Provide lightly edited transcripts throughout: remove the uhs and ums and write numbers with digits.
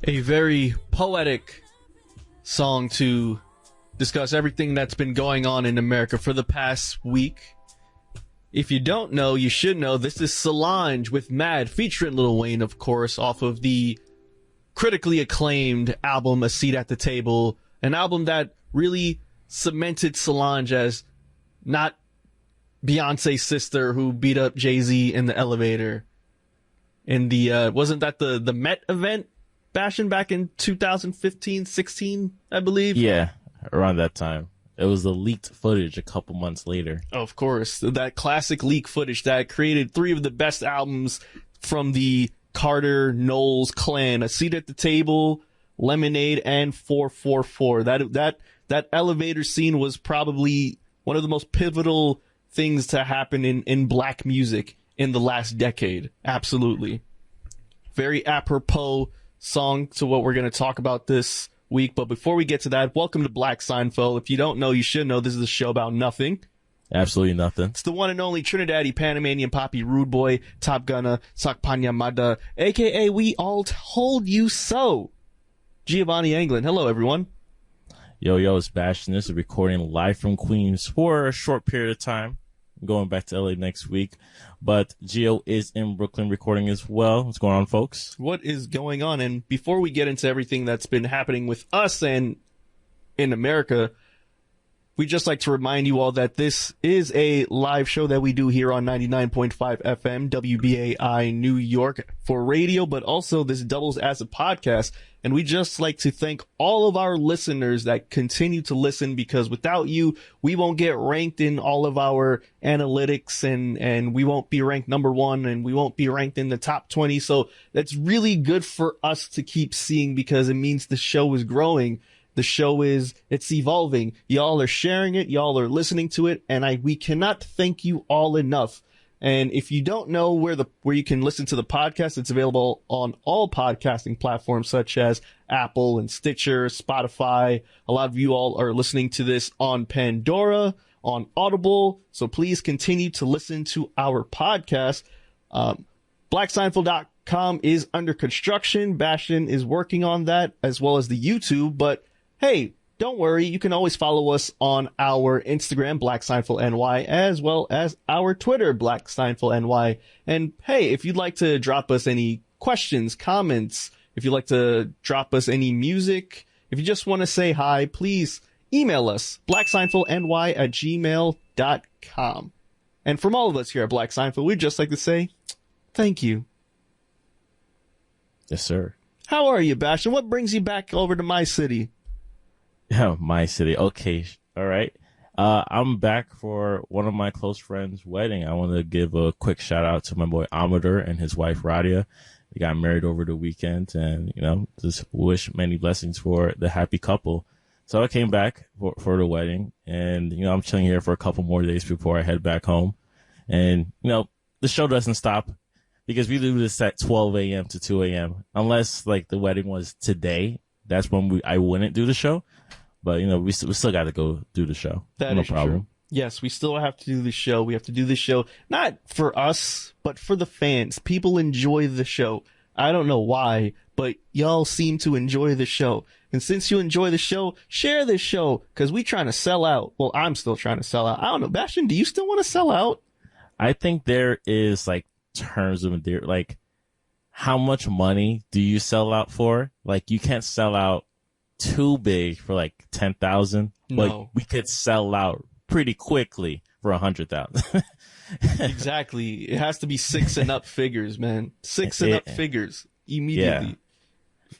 A very poetic song to discuss everything that's been going on in America for the past week. If you don't know, you should know. This is Solange with Mad, featuring Lil Wayne, of course, off of the critically acclaimed album A Seat at the Table, an album that really cemented Solange as not Beyonce's sister who beat up Jay-Z in the elevator. In the wasn't that the Met event bashing back in 2015, 16, I believe? Yeah, around that time. It was the leaked footage a couple months later. Of course, that classic leak footage that created three of the best albums from the Carter Knowles clan: A Seat at the Table, Lemonade, and 444. That elevator scene was probably one of the most pivotal things to happen in black music in the last decade. Absolutely. Very apropos song to what we're going to talk about this week. But before we get to that, welcome to Black Seinfeld. If you don't know, you should know. This is a show about nothing. Absolutely nothing. It's the one and only Trinidadian Panamanian Poppy Rude Boy, Top Gunner, Sakpanya Mada, a.k.a. We All Told You So, Giovanni Anglin. Hello, everyone. Yo, it's Bash, and this is recording live from Queens for a short period of time. I'm going back to LA next week. But Gio is in Brooklyn recording as well. What's going on, folks? What is going on? And before we get into everything that's been happening with us and in America, we'd just like to remind you all that this is a live show that we do here on 99.5 FM, WBAI New York for radio, but also this doubles as a podcast. And we just like to thank all of our listeners that continue to listen, because without you, we won't get ranked in all of our analytics, and we won't be ranked number one, and we won't be ranked in the top 20. So that's really good for us to keep seeing, because it means the show is growing. The show it's evolving. Y'all are sharing it. Y'all are listening to it. And we cannot thank you all enough. And if you don't know where you can listen to the podcast, it's available on all podcasting platforms such as Apple and Stitcher, Spotify. A lot of you all are listening to this on Pandora, on Audible. So please continue to listen to our podcast. BlackSeinfeld.com is under construction. Bastion is working on that, as well as the YouTube. But hey, don't worry. You can always follow us on our Instagram, Black Seinfeld NY, as well as our Twitter, Black Seinfeld NY. And hey, if you'd like to drop us any questions, comments, if you'd like to drop us any music, if you just want to say hi, please email us, blackseinfeldny@gmail.com. And from all of us here at Black Seinfeld, we'd just like to say thank you. Yes, sir. How are you, Bastion? What brings you back over to my city? Yeah, my city. Okay. All right. I'm back for one of my close friends' wedding. I want to give a quick shout out to my boy Amador and his wife Radia. They got married over the weekend, and, just wish many blessings for the happy couple. So I came back for the wedding, and, I'm chilling here for a couple more days before I head back home. And, the show doesn't stop, because we do this at 12 a.m. to 2 a.m. Unless, like, the wedding was today. That's when I wouldn't do the show. But, we still got to go do the show. That no is problem. True. Yes, we still have to do the show. We have to do the show, not for us, but for the fans. People enjoy the show. I don't know why, but y'all seem to enjoy the show. And since you enjoy the show, share this show, because we trying to sell out. Well, I'm still trying to sell out. I don't know. Bastion, do you still want to sell out? I think there is, like, terms of endearment. Like, how much money do you sell out for? Like, you can't sell out too big for like 10,000, but no. We could sell out pretty quickly for 100,000. Exactly. It has to be 6 and up figures, man. 6 and up figures immediately. Yeah.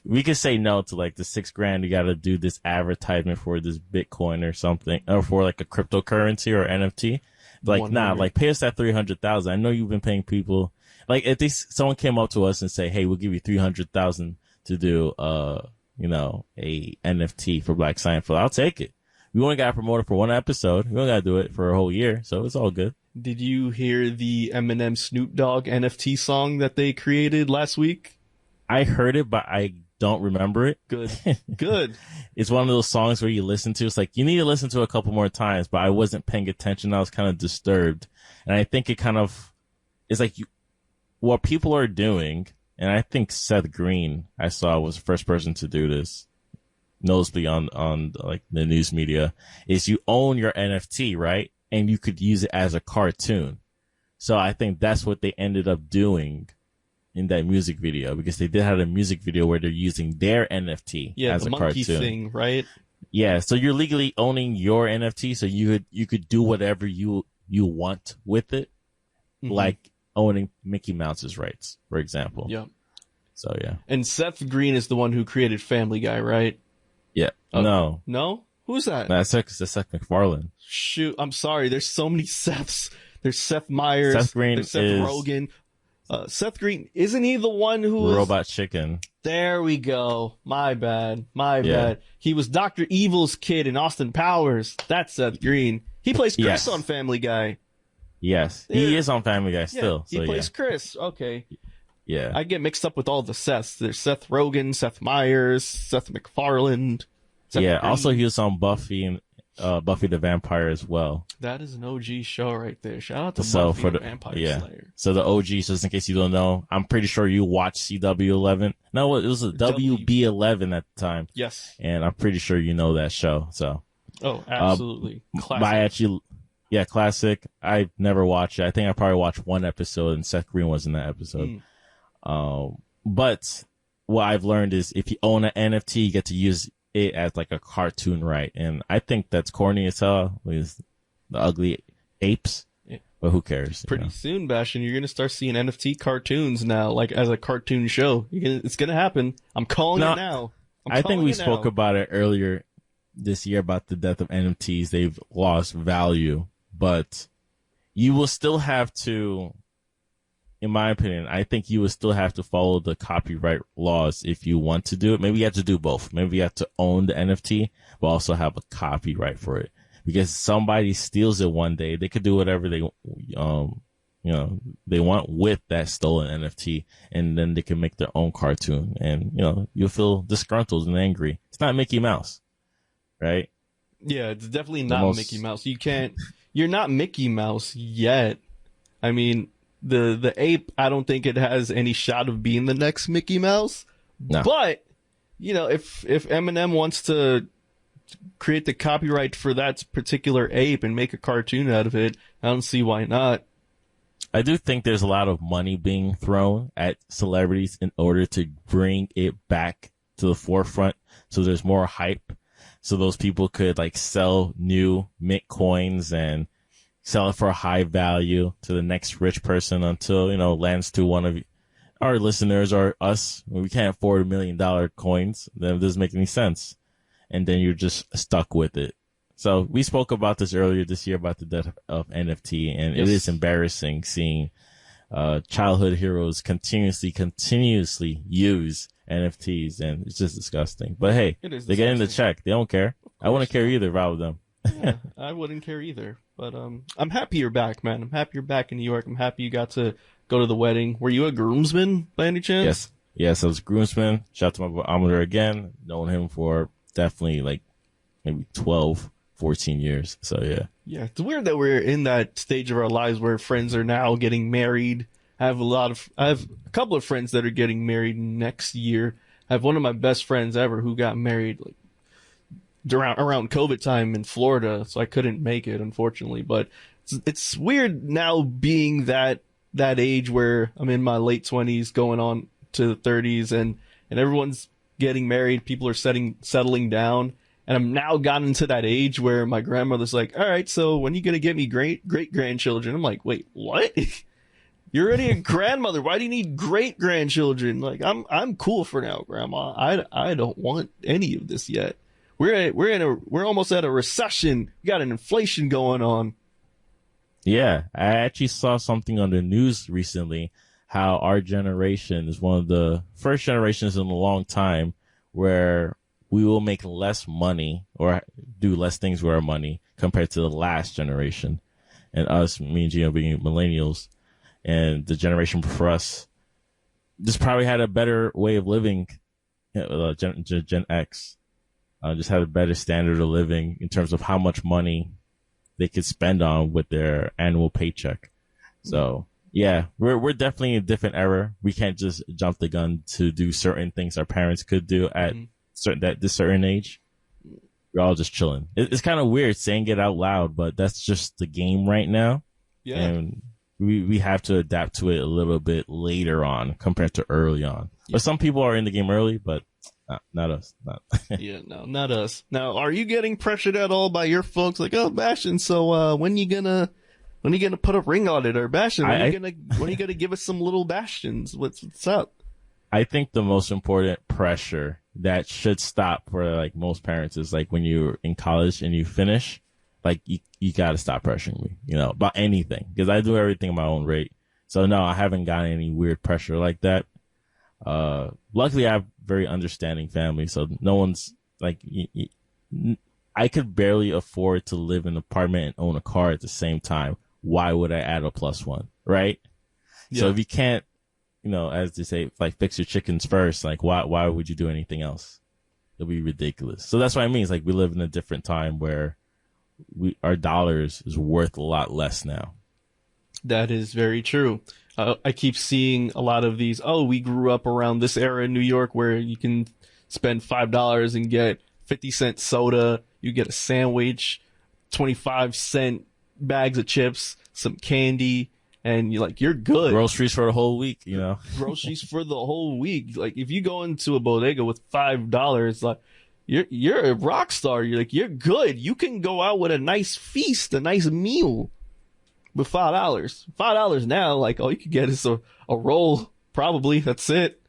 We could say no to like the $6,000. You got to do this advertisement for this Bitcoin or something, or for like a cryptocurrency or NFT. Like, 100. nah, like pay us that 300,000. I know you've been paying people. Like, if someone came up to us and say, hey, we'll give you 300,000 to do, a NFT for Black Seinfeld, I'll take it. We only got to promote it for one episode. We don't got to do it for a whole year, so it's all good. Did you hear the Eminem Snoop Dogg NFT song that they created last week? I heard it, but I don't remember it. Good. Good. It's one of those songs where you listen to, it's like, you need to listen to it a couple more times, but I wasn't paying attention. I was kind of disturbed. And I think it kind of, it's like what people are doing and I think Seth Green I saw was the first person to do this, noticeably on like the news media, is you own your NFT, right? And you could use it as a cartoon. So I think that's what they ended up doing in that music video, because they did have a music video where they're using their NFT as the a monkey cartoon thing, right? Yeah, so you're legally owning your NFT, so you could do whatever you want with it, like owning Mickey Mouse's rights, for example. Yeah. So yeah. And Seth Green is the one who created Family Guy, right? Yeah. No. Who's that? That's Seth MacFarlane. Shoot, I'm sorry. There's so many Seths. There's Seth Meyers. Seth Green there's Seth is Rogen. Seth Green, isn't he the one who was... Robot Chicken. There we go. My bad. Bad. He was Dr. Evil's kid in Austin Powers. That's Seth Green. He plays Chris on Family Guy. Yes. He is on Family Guy still. He plays Chris. Okay. Yeah. I get mixed up with all the Seths. There's Seth Rogen, Seth Meyers, Seth MacFarlane. Seth Green. Also he was on Buffy and Buffy the Vampire as well. That is an OG show right there. Shout out to Buffy the Vampire Slayer. So the OG, just in case you don't know, I'm pretty sure you watched CW11. No, it was a WB11 at the time. Yes. And I'm pretty sure you know that show. So. Oh, absolutely. Classic. Classic. I never watched it. I think I probably watched one episode, and Seth Green was in that episode. But what I've learned is if you own an NFT, you get to use it as like a cartoon, right? And I think that's corny as hell with the ugly apes. Yeah. But who cares? Pretty soon, Bastion, you're gonna start seeing NFT cartoons now, like as a cartoon show. It's gonna happen. I'm calling it now. I think we spoke about it earlier this year about the death of NFTs. They've lost value, but you will still have to, in my opinion, I think you would still have to follow the copyright laws if you want to do it. Maybe you have to do both. Maybe you have to own the NFT, but also have a copyright for it. Because somebody steals it one day, they could do whatever they, they want with that stolen NFT, and then they can make their own cartoon, and you'll feel disgruntled and angry. It's not Mickey Mouse, right? Yeah, it's definitely not Mickey Mouse. You're not Mickey Mouse yet. I mean, the ape, I don't think it has any shot of being the next Mickey Mouse. No. But, if Eminem wants to create the copyright for that particular ape and make a cartoon out of it, I don't see why not. I do think there's a lot of money being thrown at celebrities in order to bring it back to the forefront, so there's more hype, so those people could sell new mint coins and sell it for a high value to the next rich person until, lands to one of our listeners or us. We can't afford $1 million coins. That doesn't make any sense. And then you're just stuck with it. So we spoke about this earlier this year about the death of NFT, and It is embarrassing seeing childhood heroes continuously use NFTs, and it's just disgusting. But hey, they're getting the check. They don't care. I wouldn't care either if I was them. Yeah, I wouldn't care either. But I'm happy you're back, man. I'm happy you're back in New York. I'm happy you got to go to the wedding. Were you a groomsman by any chance? Yes, I was a groomsman. Shout out to my boy Amador again. Known him for definitely maybe 12, 14 years. So yeah. Yeah, it's weird that we're in that stage of our lives where friends are now getting married. I have a couple of friends that are getting married next year. I have one of my best friends ever who got married around COVID time in Florida, so I couldn't make it, unfortunately. But it's weird now being that age where I'm in my late 20s going on to the 30s, and everyone's getting married, people are settling down, and I'm now gotten to that age where my grandmother's like, all right, so when are you going to get me great grandchildren? I'm like, wait, what? You're already a grandmother. Why do you need great grandchildren? I'm cool for now, Grandma. I don't want any of this yet. We're almost at a recession. We got an inflation going on. Yeah, I actually saw something on the news recently how our generation is one of the first generations in a long time where we will make less money or do less things with our money compared to the last generation. And us, me and Gio being millennials, and the generation before us just probably had a better way of living, Gen X. Just had a better standard of living in terms of how much money they could spend on with their annual paycheck. So Yeah, we're definitely in a different era. We can't just jump the gun to do certain things our parents could do at this certain age. We're all just chilling. It's kind of weird saying it out loud, but that's just the game right now. Yeah. And we have to adapt to it a little bit later on compared to early on. Yeah. But some people are in the game early, but not us. Yeah, no, not us. Now, are you getting pressured at all by your folks? Like, oh, Bastion, so when you gonna put a ring on it, or Bastion, when are you gonna give us some little Bastions? What's up? I think the most important pressure that should stop for like most parents is like when you're in college and you finish, like you got to stop pressuring me, about anything, because I do everything at my own rate. So no, I haven't gotten any weird pressure like that. Luckily I have very understanding family, so no one's like, I could barely afford to live in an apartment and own a car at the same time. Why would I add a plus one? Right. Yeah. So if you can't, as they say, like fix your chickens first, like why would you do anything else? It'll be ridiculous. So that's what I mean. It's like we live in a different time where our dollars is worth a lot less now. That is very true. I keep seeing a lot of these. Oh, we grew up around this era in New York where you can spend $5 and get 50-cent soda. You get a sandwich, 25-cent bags of chips, some candy. And you're good. Groceries for the whole week, Groceries for the whole week. Like, if you go into a bodega with $5, like, you're a rock star. You're good. You can go out with a nice feast, a nice meal with $5. $5 now, like, all you can get is a roll. Probably. That's it.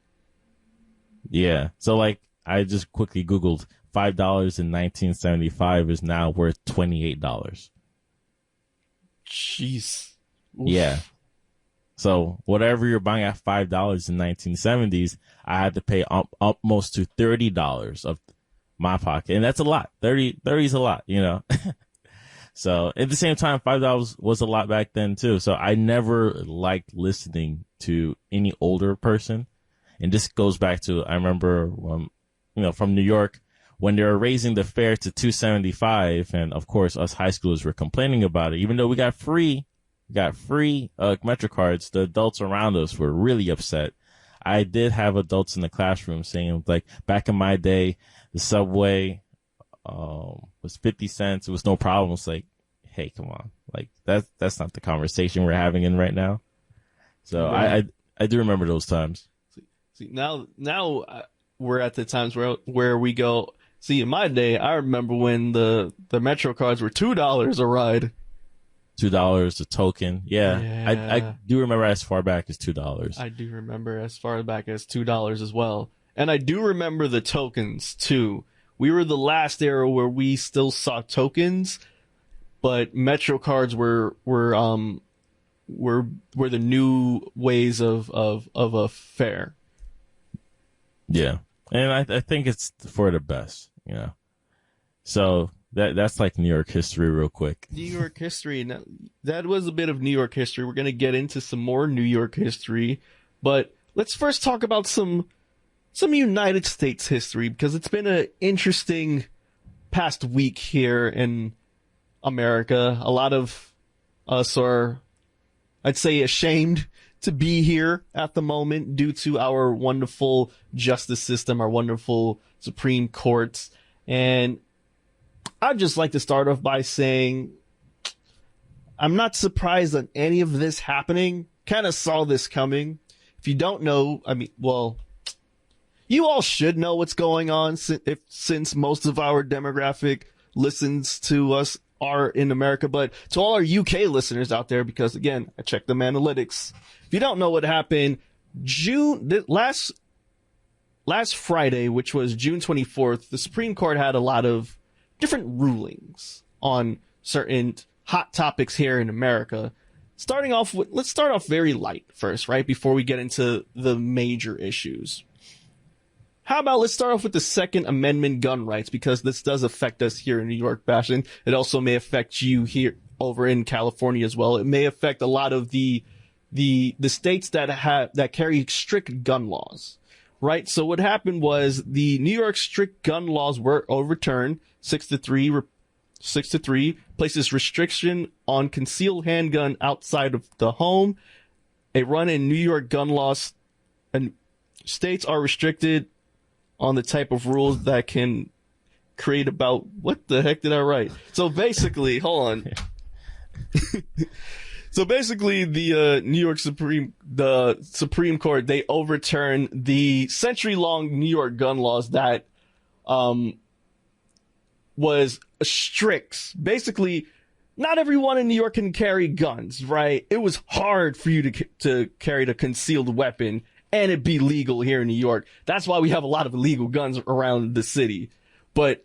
Yeah. So, like, I just quickly Googled $5 in 1975 is now worth $28. Jeez. Oof. Yeah. So whatever you're buying at $5 in 1970s, I had to pay almost to $30 of my pocket. And that's a lot. 30 is a lot, So at the same time, $5 was a lot back then too. So I never liked listening to any older person. And this goes back to, I remember, from New York, when they were raising the fare to $2.75. And of course, us high schoolers were complaining about it, even though we got free Metro cards. The adults around us were really upset. I did have adults in the classroom saying, like, back in my day, the subway was 50 cents. It was no problem. It's like, hey, come on. Like, that's not the conversation we're having in right now. So right. I do remember those times. See, now we're at the times where we go, see, in my day, I remember when the Metro cards were $2 a ride. $2 a token. Yeah. I do remember as far back as $2. I do remember as far back as $2 as well. And I do remember the tokens too. We were the last era where we still saw tokens, but Metro cards were the new ways of a fare. Yeah. And I think it's for the best, So that's like New York history real quick. New York history. Now, that was a bit of New York history. We're going to get into some more New York history, but let's first talk about some United States history, because it's been an interesting past week here in America. A lot of us are, I'd say, ashamed to be here at the moment due to our wonderful justice system, our wonderful Supreme Courts. And I'd just like to start off by saying I'm not surprised at any of this happening. Kind of saw this coming. If you don't know, you all should know what's going on since most of our demographic listens to us are in America. But to all our UK listeners out there, because again, I checked them analytics. If you don't know what happened, last Friday, which was June 24th, the Supreme Court had a lot of different rulings on certain hot topics here in America. Let's start off very light first, right? Before we get into the major issues. How about let's start off with the Second Amendment gun rights, because this does affect us here in New York, Bastion. It also may affect you here over in California as well. It may affect a lot of the states that carry strict gun laws, right? So what happened was the New York strict gun laws were overturned 6-3, places restriction on concealed handgun outside of the home. a run in New York gun laws, and states are restricted on the type of rules that can create about, what the heck did I write? So basically, hold on. So basically, the Supreme Court, they overturned the century-long New York gun laws that was strict. Basically, not everyone in New York can carry guns, right? It was hard for you to carry a concealed weapon and it be legal here in New York. That's why we have a lot of illegal guns around the city. But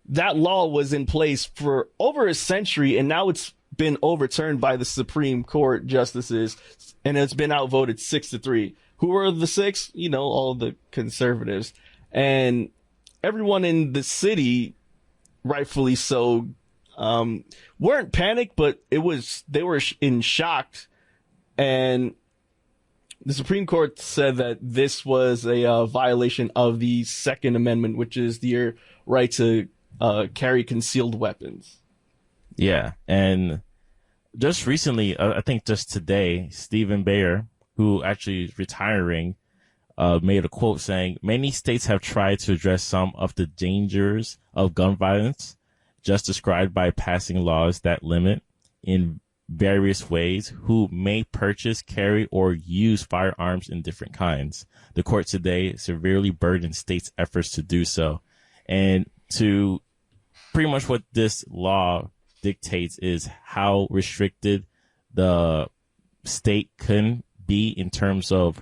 that law was in place for over a century, and now it's been overturned by the Supreme Court justices, and it's been outvoted 6-3. Who are the 6? You know, all the conservatives. And everyone in the city, rightfully so, weren't panicked, but they were in shock. And the Supreme Court said that this was a violation of the Second Amendment, which is your right to carry concealed weapons. Yeah, and just recently, I think just today, Stephen Bayer, who actually is retiring, made a quote saying, "Many states have tried to address some of the dangers of gun violence, just described by passing laws that limit in various ways who may purchase, carry, or use firearms in different kinds. The court today severely burdened states' efforts to do so." And to pretty much what this law dictates is how restricted the state can be in terms of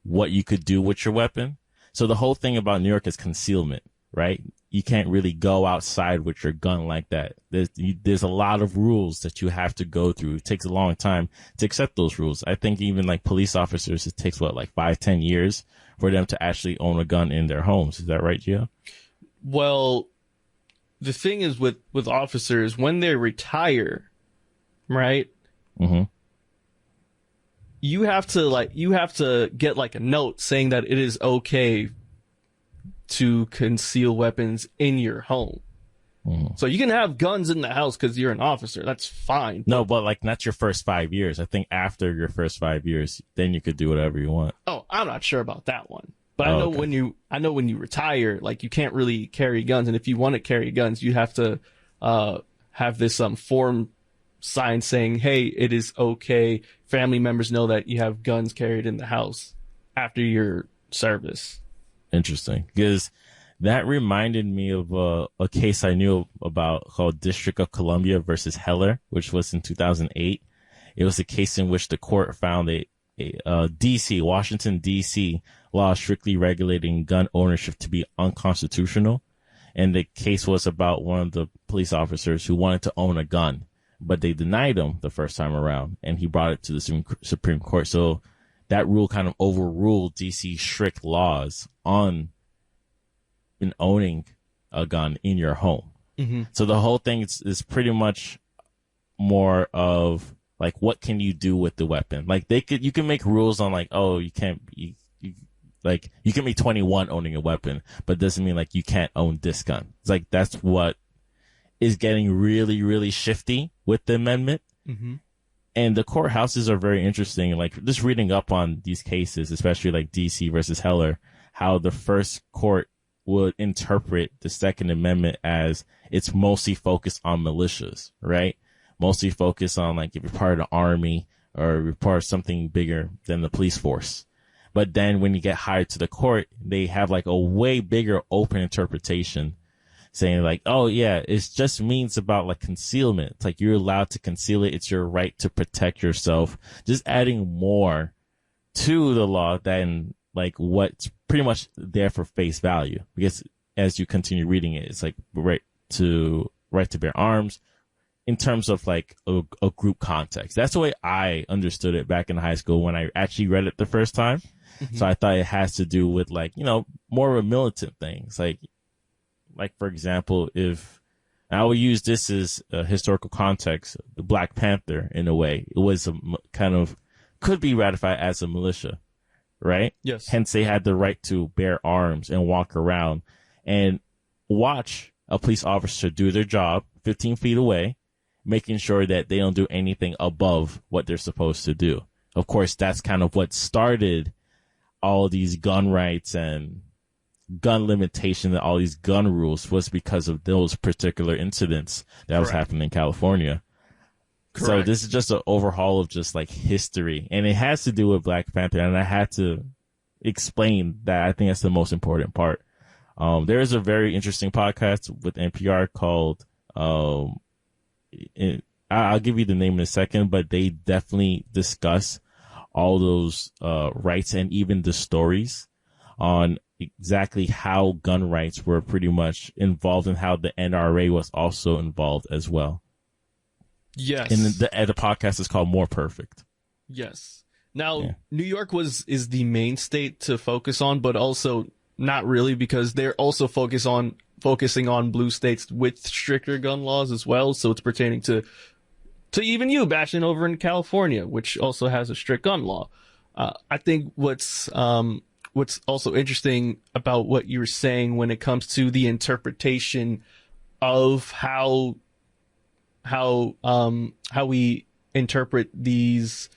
what you could do with your weapon. So the whole thing about New York is concealment, right? You can't really go outside with your gun like that. There's a lot of rules that you have to go through. It takes a long time to accept those rules. I think even like police officers, it takes like 5-10 years for them to actually own a gun in their homes. Is that right, Gio? Well, the thing is with officers, when they retire, right? Mm-hmm. You have to get like a note saying that it is okay to conceal weapons in your home. Mm-hmm. So you can have guns in the house because you're an officer. That's fine. No, but like not your first 5 years. I think after your first 5 years, then you could do whatever you want. Oh, I'm not sure about that one. But I know when you retire, like you can't really carry guns, and if you want to carry guns, you have to have this form sign saying, "Hey, it is okay. Family members know that you have guns carried in the house after your service." Interesting, because that reminded me of a case I knew about called District of Columbia versus Heller, which was in 2008. It was a case in which the court found a Washington, D.C. law strictly regulating gun ownership to be unconstitutional. And the case was about one of the police officers who wanted to own a gun, but they denied him the first time around, and he brought it to the Supreme Court. So that rule kind of overruled D.C.'s strict laws on owning a gun in your home. Mm-hmm. So the whole thing is pretty much more of like, what can you do with the weapon? Like you can make rules on like, oh, you can't, you can be 21 owning a weapon, but it doesn't mean like you can't own this gun. It's like, that's what is getting really, really shifty with the amendment. Mm-hmm. And the courthouses are very interesting. Like just reading up on these cases, especially like DC versus Heller, how the first court would interpret the Second Amendment as it's mostly focused on militias, right? Mostly focused on like if you're part of the army or you're part of something bigger than the police force. But then when you get hired to the court, they have like a way bigger open interpretation saying like, oh yeah, it just means about like concealment. It's like you're allowed to conceal it. It's your right to protect yourself. Just adding more to the law than like what's pretty much there for face value. Because as you continue reading it, it's like right to bear arms in terms of like a group context. That's the way I understood it back in high school when I actually read it the first time. Mm-hmm. So I thought it has to do with like, more of a militant things. Like for example, if I will use this as a historical context, the Black Panther in a way, it was a kind of could be ratified as a militia, right? Yes. Hence they had the right to bear arms and walk around and watch a police officer do their job 15 feet away, making sure that they don't do anything above what they're supposed to do. of course, that's kind of what started all these gun rights and gun limitation and all these gun rules was because of those particular incidents that was happening in California. Correct. So this is just an overhaul of just like history, and it has to do with Black Panther, and I had to explain that. I think that's the most important part. There is a very interesting podcast with NPR called I'll give you the name in a second, but they definitely discuss all those rights and even the stories on exactly how gun rights were pretty much involved and how the NRA was also involved as well. Yes. And the podcast is called More Perfect. Yes. Now, New York is the main state to focus on, but also not really, because they're also focusing on blue states with stricter gun laws as well. So it's pertaining to even you bashing over in California, which also has a strict gun law. I think what's also interesting about what you were saying when it comes to the interpretation of how we interpret these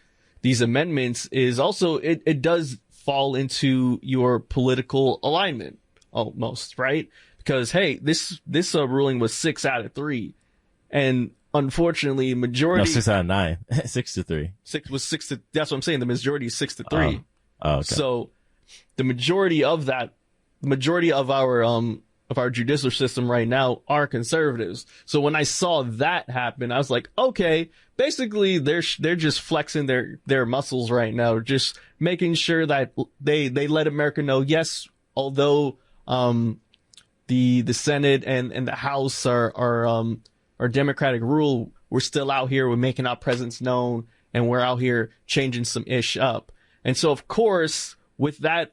amendments is also it does fall into your political alignment almost, right? Because hey, this ruling was 6 out of 3, and unfortunately, majority 6 out of 9, 6-3. That's what I'm saying. The majority is 6-3. Oh, okay. So the majority of our judicial system right now are conservatives. So when I saw that happen, I was like, okay, basically they're just flexing their muscles right now, just making sure that they let America know, yes, although the Senate and the House are Democratic rule, we're still out here, we're making our presence known, and we're out here changing some ish up. And so of course with that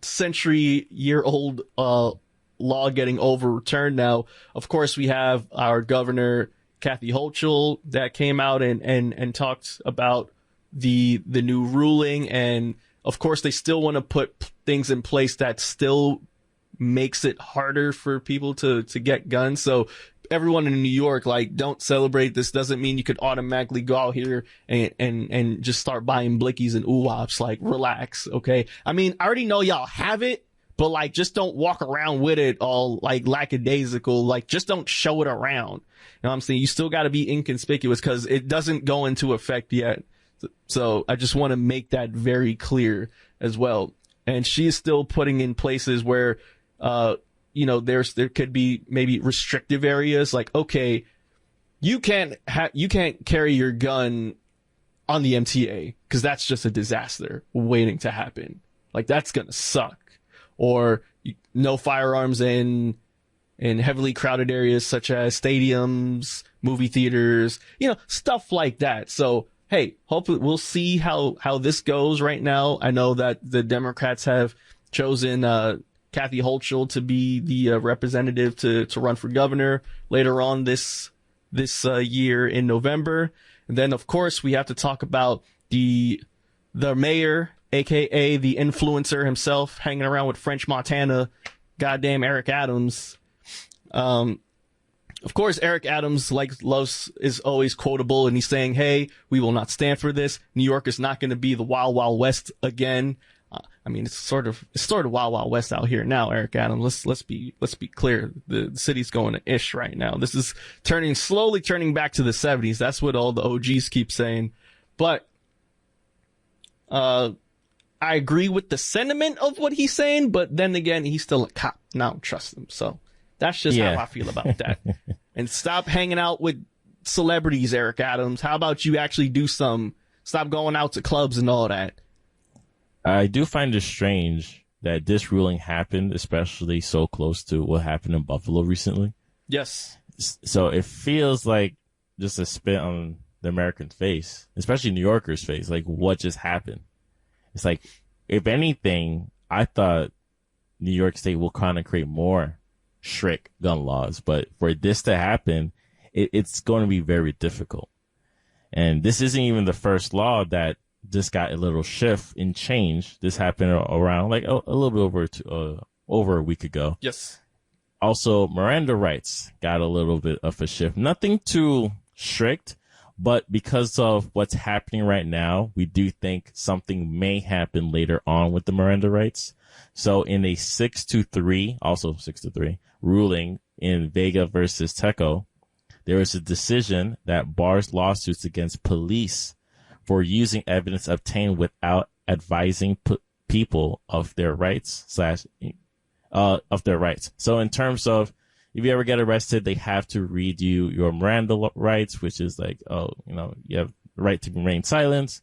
century-year-old law getting overturned now, of course we have our governor Kathy Hochul that came out and talked about the new ruling, and of course they still want to put things in place that still makes it harder for people to get guns. So everyone in New York, like, don't celebrate. This doesn't mean you could automatically go out here and just start buying blickies and ooh-wops. Like, relax, okay? I mean, I already know y'all have it, but like, just don't walk around with it all like lackadaisical. Like, just don't show it around. You know what I'm saying? You still got to be inconspicuous because it doesn't go into effect yet. So I just want to make that very clear as well. And she is still putting in places where, there could be maybe restrictive areas, like, okay, you can't carry your gun on the MTA because that's just a disaster waiting to happen. Like, that's gonna suck. Or no firearms in heavily crowded areas such as stadiums, movie theaters, stuff like that. So hey, hopefully we'll see how this goes. Right now, I know that the Democrats have chosen Kathy Hochul to be the representative to run for governor later on this year in November. And then, of course, we have to talk about the mayor, aka the influencer himself, hanging around with French Montana, goddamn Eric Adams. Of course, Eric Adams is always quotable, and he's saying, "Hey, we will not stand for this. New York is not going to be the Wild Wild West again." I mean, it's sort of Wild Wild West out here now, Eric Adams. Let's be clear. The city's going to ish right now. This is slowly turning back to the 70s. That's what all the OGs keep saying. But I agree with the sentiment of what he's saying, but then again, he's still a cop, and I don't trust him. So that's just how I feel about that. And stop hanging out with celebrities, Eric Adams. How about you actually do stop going out to clubs and all that? I do find it strange that this ruling happened, especially so close to what happened in Buffalo recently. Yes. So it feels like just a spit on the American face, especially New Yorkers' face. Like, what just happened? It's like, if anything, I thought New York State will kind of create more strict gun laws. But for this to happen, it's going to be very difficult. And this isn't even the first law that just got a little shift and change. This happened around like a little bit over a week ago. Yes. Also, Miranda rights got a little bit of a shift. Nothing too strict, But because of what's happening right now, we do think something may happen later on with the Miranda rights. So in a 6-3, also 6-3 ruling in Vega versus Teco, there is a decision that bars lawsuits against police for using evidence obtained without advising people of their rights of their rights. So in terms of, if you ever get arrested, they have to read you your Miranda rights, which is like, you have the right to remain silent.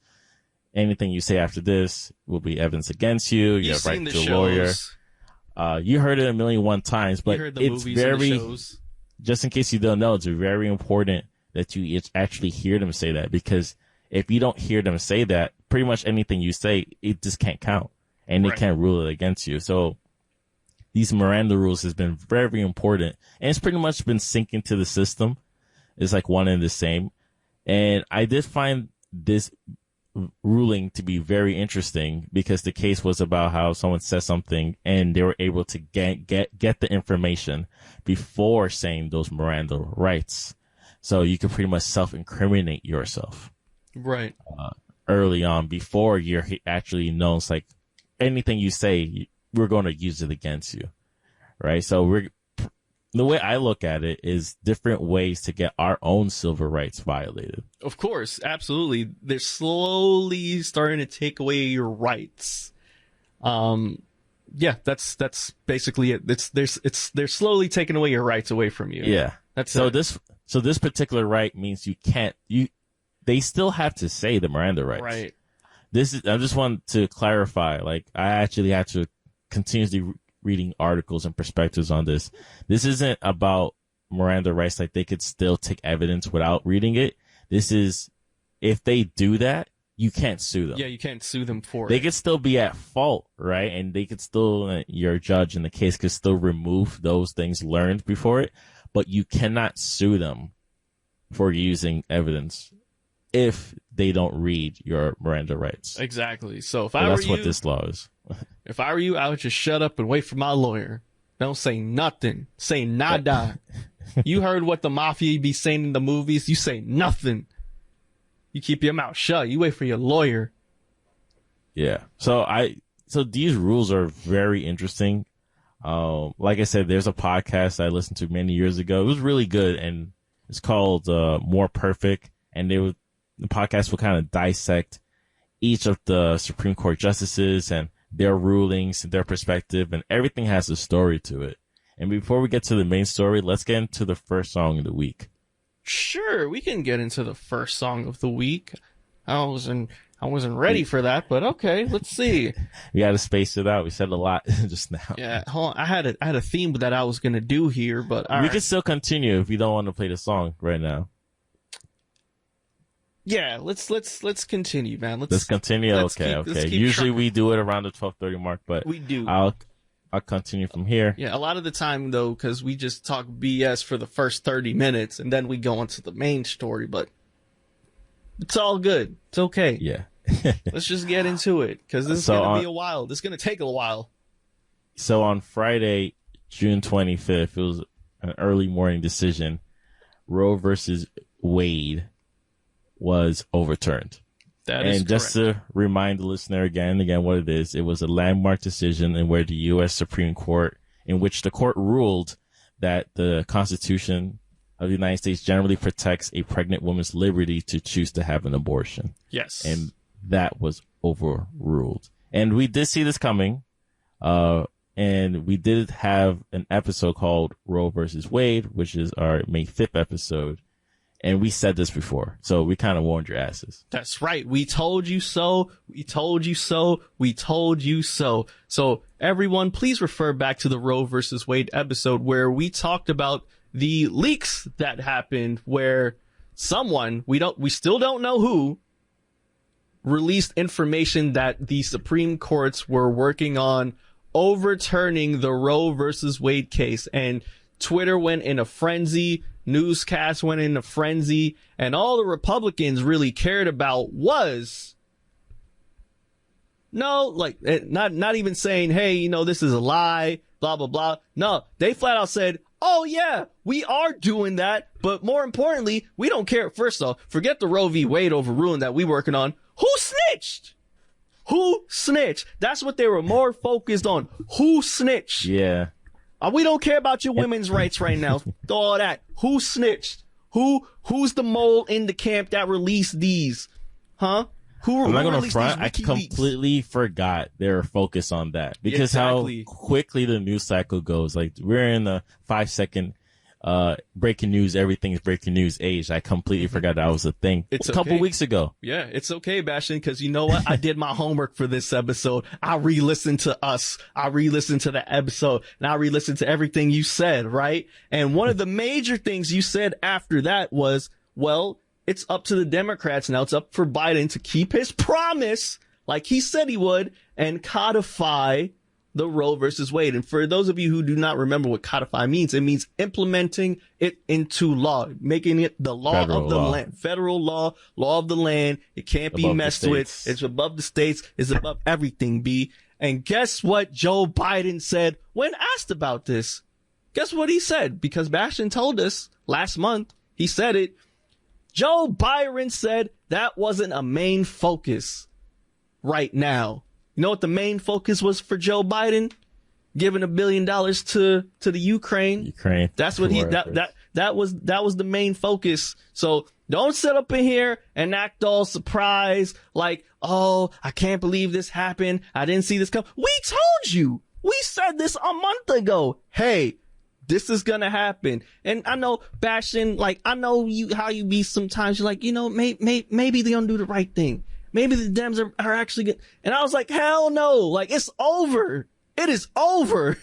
Anything you say after this will be evidence against you. You have right to a lawyer. You heard it 1,000,001 times, but it's very, just in case you don't know, it's very important that you actually hear them say that, because if you don't hear them say that, pretty much anything you say, it just can't count, and they can't rule it against you. So these Miranda rules has been very important, and it's pretty much been sinking to the system. It's like one and the same. And I did find this ruling to be very interesting, because the case was about how someone said something and they were able to get the information before saying those Miranda rights. So you can pretty much self-incriminate yourself. Right. Early on, before you're actually known. It's like anything you say, we're going to use it against you. Right. So the way I look at it is different ways to get our own civil rights violated. Of course. Absolutely. They're slowly starting to take away your rights. Yeah, that's basically it. They're slowly taking away your rights away from you. Yeah. So this particular right means they still have to say the Miranda rights. Right. I just want to clarify, like, I actually had to continuously reading articles and perspectives on this. This isn't about Miranda rights, like they could still take evidence without reading it. This is, if they do that, you can't sue them. Yeah, you can't sue them for it. They could still be at fault, right? And they could still, your judge in the case could still remove those things learned before it, but you cannot sue them for using evidence if they don't read your Miranda rights. Exactly. So that's what this law is. If I were you, I would just shut up and wait for my lawyer. Don't say nothing. Say nada. You heard what the mafia be saying in the movies. You say nothing. You keep your mouth shut. You wait for your lawyer. Yeah. So these rules are very interesting. Like I said, there's a podcast I listened to many years ago. It was really good, and it's called More Perfect. And the podcast will kind of dissect each of the Supreme Court justices and their rulings, their perspective, and everything has a story to it. And before we get to the main story, let's get into the first song of the week. Sure, we can get into the first song of the week. I wasn't ready for that, but okay, let's see. We got to space it out. We said a lot just now. Yeah, hold on. I had a theme that I was gonna do here, but we can still continue if you don't want to play the song right now. Yeah, let's continue, man. Let's continue. Okay. Usually we do it around the 12:30 mark, but we do. I'll continue from here. Yeah, a lot of the time though, because we just talk BS for the first 30 minutes and then we go into the main story, but it's all good. It's okay. Yeah. Let's just get into it, because this is gonna be a while. This is gonna take a while. So on Friday, June 25th, it was an early morning decision. Roe versus Wade was overturned. That is correct. Just to remind the listener again what it is, it was a landmark decision in where the U.S. Supreme Court, in which the court ruled that the Constitution of the United States generally protects a pregnant woman's liberty to choose to have an abortion. Yes. And that was overruled. And we did see this coming. And we did have an episode called Roe versus Wade, which is our May 5th episode. And we said this before, so we kind of warned your asses. That's right. We told you so. We told you so. We told you so. So everyone, please refer back to the Roe versus Wade episode where we talked about the leaks that happened, where someone, we still don't know who, released information that the Supreme Courts were working on overturning the Roe versus Wade case. And Twitter went in a frenzy. Newscasts went in a frenzy, and all the Republicans really cared about was not even saying, hey, this is a lie, blah, blah, blah. No, they flat out said, Oh yeah, we are doing that, but more importantly, we don't care. First off, forget the Roe v. Wade overruling that we working on. Who snitched? Who snitched? That's what they were more focused on. Who snitched? Yeah. We don't care about your women's rights right now. All that. Who snitched? Who's the mole in the camp that released these? Huh? I'm not gonna front. I completely forgot they were focused on that because how quickly the news cycle goes. Like we're in the 5-second breaking news, everything's breaking news age. I completely forgot that was a thing a couple weeks ago. Yeah, it's okay, Bastion, because you know what? I did my homework for this episode. I re-listened to us. I re-listened to the episode, and I re-listened to everything you said, right? And one of the major things you said after that was, well, it's up to the Democrats now. It's up for Biden to keep his promise, like he said he would, and codify the Roe versus Wade. And for those of you who do not remember what codify means, it means implementing it into law, making it the law of the land, federal law of the land. It can't be messed with. It's above the states. It's above everything, B. And guess what Joe Biden said when asked about this? Guess what he said? Because Bastion told us last month, he said it. Joe Biden said that wasn't a main focus right now. You know what the main focus was for Joe Biden? Giving $1 billion to the Ukraine. That's what that was the main focus. So don't sit up in here and act all surprised like, oh, I can't believe this happened. I didn't see this come. We told you. We said this a month ago. Hey, this is gonna happen. And I know, Bastion, like, I know how you be sometimes. You're like, you know, maybe they don't do the right thing. Maybe the Dems are actually good. And I was like, hell no. Like, it's over. It is over.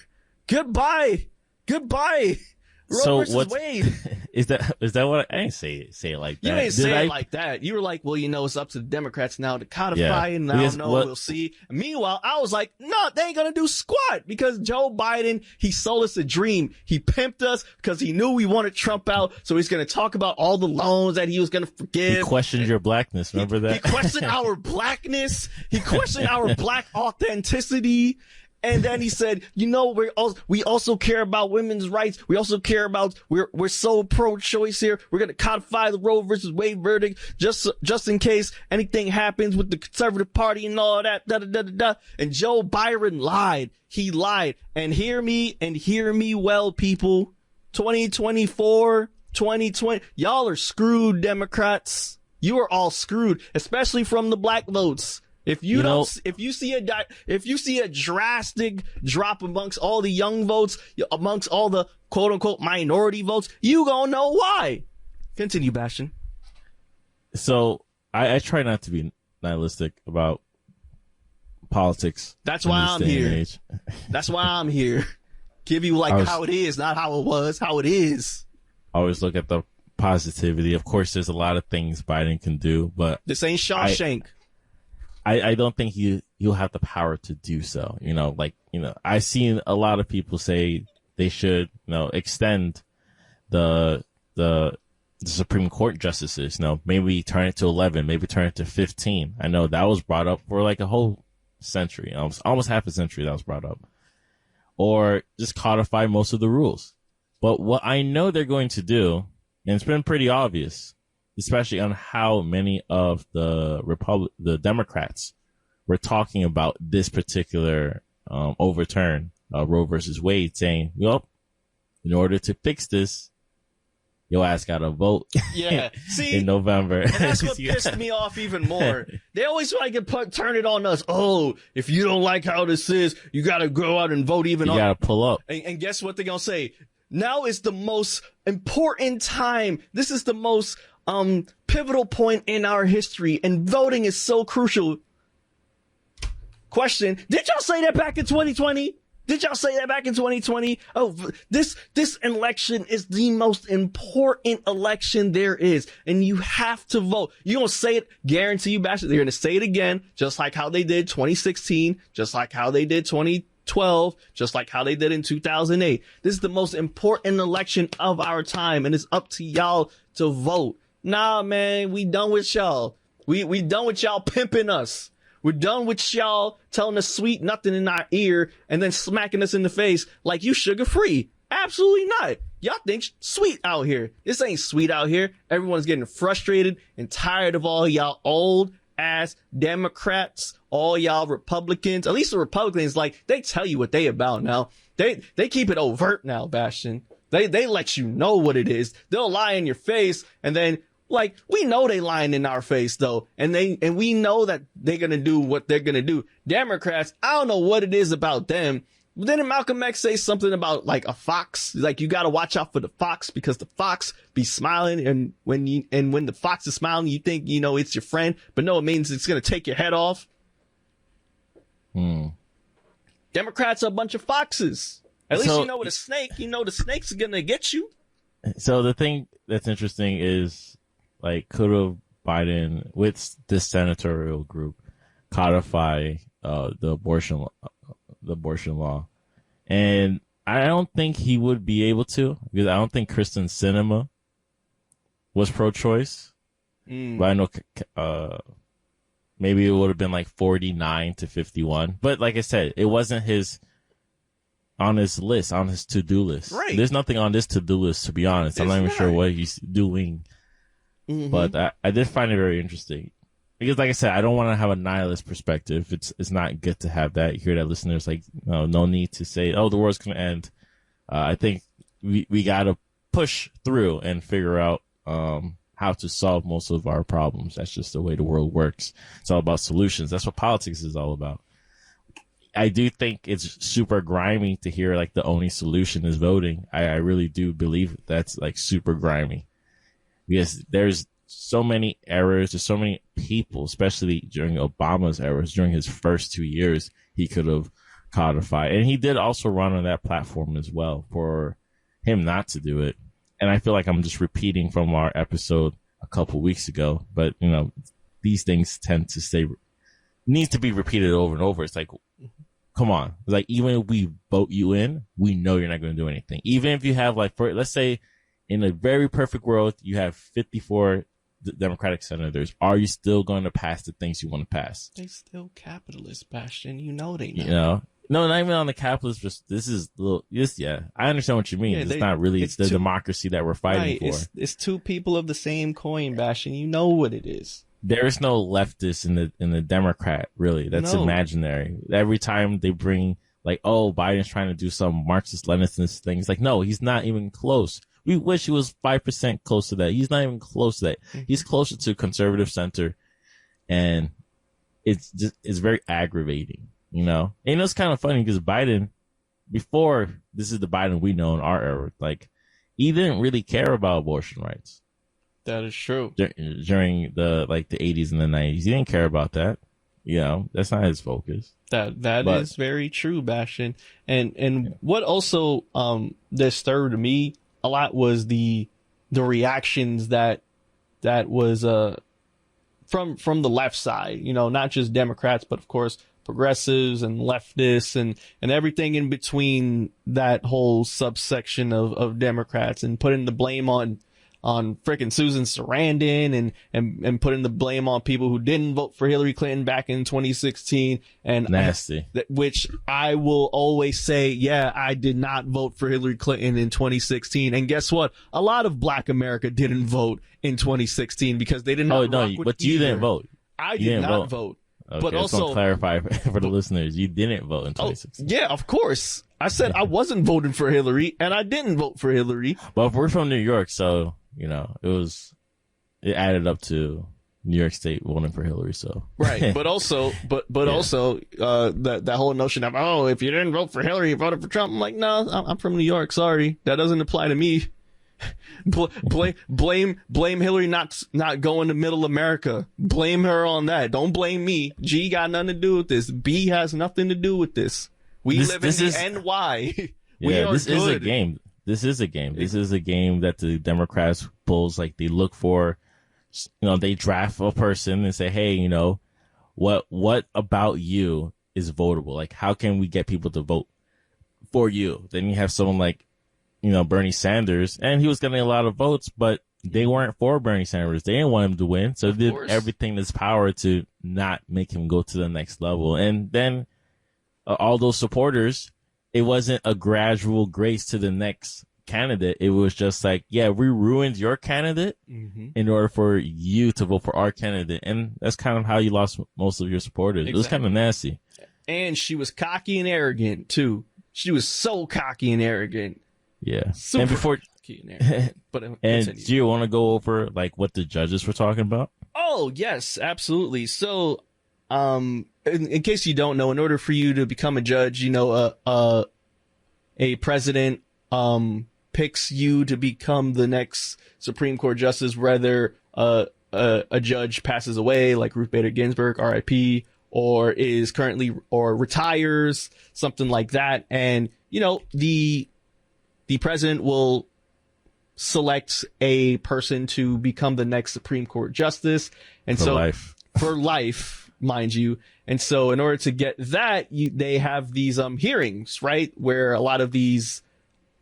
Goodbye. Roe versus Wade. Is that what I didn't say it like that. You didn't say it like that. You were like, well, you know, it's up to the Democrats now to codify it, and I don't know, we'll see. Meanwhile, I was like, no, they ain't gonna do squat because Joe Biden, he sold us a dream. He pimped us because he knew we wanted Trump out, so he's gonna talk about all the loans that he was gonna forgive. He questioned your blackness, remember that? He questioned our blackness. He questioned our black authenticity. And then he said, you know, we also care about women's rights. We also care about, we're so pro-choice here. We're going to codify the Roe versus Wade verdict just in case anything happens with the conservative party and all that, And Joe Biden lied. He lied. And hear me well, people. 2024, 2020, y'all are screwed, Democrats. You are all screwed, especially from the black votes. If you see a drastic drop amongst all the young votes, amongst all the quote unquote minority votes, you gonna know why. Continue, Bastion. So I try not to be nihilistic about politics. That's why I'm here. That's why I'm here. Give you how it is, not how it was, how it is. I always look at the positivity. Of course, there's a lot of things Biden can do, but this ain't Shawshank. I don't think he'll have the power to do so. I've seen a lot of people say they should, extend the Supreme Court justices. Maybe turn it to 11, maybe turn it to 15. I know that was brought up for like a whole century, almost half a century that was brought up. Or just codify most of the rules. But what I know they're going to do, and it's been pretty obvious, especially on how many of the Democrats were talking about this particular overturn, Roe versus Wade, saying, well, in order to fix this, your ass got to vote in November. And that's what pissed me off even more. They always want to turn it on us. Oh, if you don't like how this is, you got to go out and vote even. You got to pull up. And guess what they're going to say? Now is the most important time. This is the most pivotal point in our history, and voting is so crucial. Question: did y'all say that back in 2020? Did y'all say that back in 2020? Oh, this election is the most important election there is, and you have to vote. You gonna say it? Guarantee you, Bash. They're gonna say it again, just like how they did 2016, just like how they did 2012, just like how they did in 2008. This is the most important election of our time, and it's up to y'all to vote. Nah, man, we done with y'all. We done with y'all pimping us. We're done with y'all telling us sweet nothing in our ear and then smacking us in the face like you sugar free. Absolutely not. Y'all think sweet out here. This ain't sweet out here. Everyone's getting frustrated and tired of all y'all old ass Democrats, all y'all Republicans. At least the Republicans, like, they tell you what they about now. They keep it overt now, Bastion. They let you know what it is. They'll lie in your face, and then, like, we know they lying in our face though, and we know that they're gonna do what they're gonna do. Democrats, I don't know what it is about them. But then Malcolm X say something about, like, a fox. Like, you gotta watch out for the fox because the fox be smiling, and when the fox is smiling, you think, you know, it's your friend, but no, it means it's gonna take your head off. Democrats are a bunch of foxes. At least you know with a snake, you know the snake's gonna get you. So the thing that's interesting is, like, could have Biden, with this senatorial group, codify the abortion law, and I don't think he would be able to, because I don't think Kristen Sinema was pro-choice. But I know maybe it would have been like 49 to 51. But like I said, it wasn't on his list, on his to-do list. Right. There's nothing on this to-do list, to be honest. I'm not even sure what he's doing. But I did find it very interesting. Because, like I said, I don't want to have a nihilist perspective. It's not good to have that. You hear that listeners, like, no need to say, oh, the world's going to end. I think we got to push through and figure out how to solve most of our problems. That's just the way the world works. It's all about solutions. That's what politics is all about. I do think it's super grimy to hear, like, the only solution is voting. I really do believe that's, like, super grimy. Because there's so many errors. There's so many people, especially during Obama's errors, during his first 2 years, he could have codified. And he did also run on that platform as well. For him not to do it, and I feel like I'm just repeating from our episode a couple weeks ago, but, you know, these things tend to needs to be repeated over and over. It's like, come on. Like, even if we vote you in, we know you're not going to do anything. Even if you have, like, let's say in a very perfect world, you have 54 Democratic senators, are you still going to pass the things you want to pass? They still capitalist, Bastion. You know they know. You know? No, not even on the capitalist. Just this is I understand what you mean. It's not really the democracy that we're fighting for. It's two people of the same coin, Bastion. You know what it is. There is no leftist in the Democrat, really. That's imaginary. Every time they bring, like, oh, Biden's trying to do some Marxist Leninist thing, it's like, no, he's not even close. We wish he was 5% close to that. He's not even close to that. He's closer to conservative center, and it's very aggravating, you know? And it's kind of funny because Biden, before, this is the Biden we know in our era, like, he didn't really care about abortion rights. That is true. During the 80s and the 90s, he didn't care about that. You know, that's not his focus. That is very true, Bastion. And what also disturbed me a lot was the reactions that was from the left side, you know, not just Democrats, but of course progressives and leftists and everything in between that whole subsection of Democrats, and putting the blame on frickin' Susan Sarandon and putting the blame on people who didn't vote for Hillary Clinton back in 2016. And nasty. Which I will always say, yeah, I did not vote for Hillary Clinton in 2016. And guess what? A lot of Black America didn't vote in 2016 because they didn't. Oh, no, but you didn't vote. I did not vote. Okay, but also, clarify for the listeners, you didn't vote in 2016. Yeah, of course. I said I wasn't voting for Hillary, and I didn't vote for Hillary. Well, we're from New York, so, you know, it added up to New York State voting for Hillary, so. Right, but also, that whole notion of, oh, if you didn't vote for Hillary, you voted for Trump. I'm like, no, I'm from New York. Sorry, that doesn't apply to me. Blame Hillary not going to Middle America. Blame her on that. Don't blame me. G got nothing to do with this. B has nothing to do with this. We live in the NY. This is a game. This is a game. This is a game that the Democrats pulls, like, they look for, you know, they draft a person and say, hey, you know, what about you is votable? Like, how can we get people to vote for you? Then you have someone like, you know, Bernie Sanders, and he was getting a lot of votes, but they weren't for Bernie Sanders. They didn't want him to win, so they did everything in his power to not make him go to the next level. And then all those supporters it wasn't a gradual grace to the next candidate. It was just like, yeah, we ruined your candidate in order for you to vote for our candidate. And that's kind of how you lost most of your supporters. Exactly. It was kind of nasty. And she was cocky and arrogant, too. She was so cocky and arrogant. Yeah. Super and before cocky and arrogant. But and do you want to go over like what the judges were talking about? Oh, yes, absolutely. So, in case you don't know, in order for you to become a judge, you know, a president picks you to become the next Supreme Court justice, whether a judge passes away, like Ruth Bader Ginsburg, R.I.P., or is currently or retires, something like that. And, you know, the president will select a person to become the next Supreme Court justice. And for life, mind you. And so in order to get that, they have these hearings, right? Where a lot of these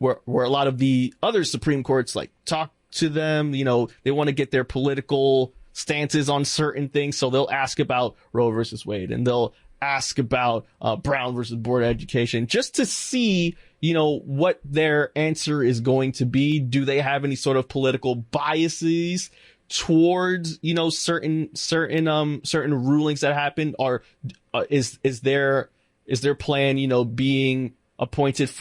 where a lot of the other Supreme Courts like talk to them, you know, they want to get their political stances on certain things. So they'll ask about Roe versus Wade, and they'll ask about Brown versus Board of Education, just to see, you know, what their answer is going to be. Do they have any sort of political biases towards, you know, certain rulings that happen, or is their plan, you know, being appointed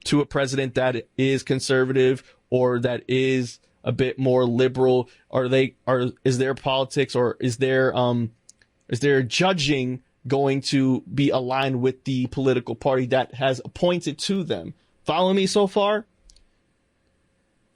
to a president that is conservative or that is a bit more liberal? Is their politics, or is their judging going to be aligned with the political party that has appointed to them? Follow me so far?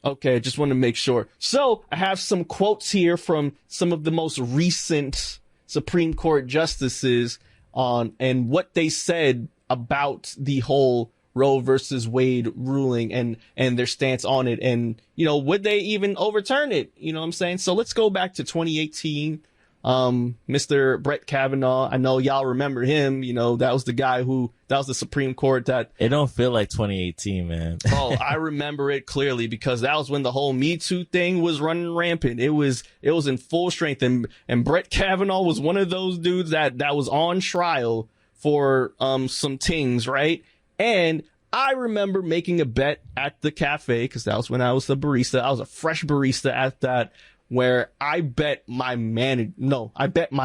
Okay, just want to make sure. So I have some quotes here from some of the most recent Supreme Court justices and what they said about the whole Roe versus Wade ruling and their stance on it. And, you know, would they even overturn it? You know what I'm saying? So let's go back to 2018. Mr. Brett Kavanaugh, I know y'all remember him. You know, that was the Supreme Court that... It don't feel like 2018, man. Oh, I remember it clearly, because that was when the whole Me Too thing was running rampant. It was in full strength. And Brett Kavanaugh was one of those dudes that was on trial for, some things, right? And I remember making a bet at the cafe, because that was when I was the barista. I was a fresh barista at that, where I bet my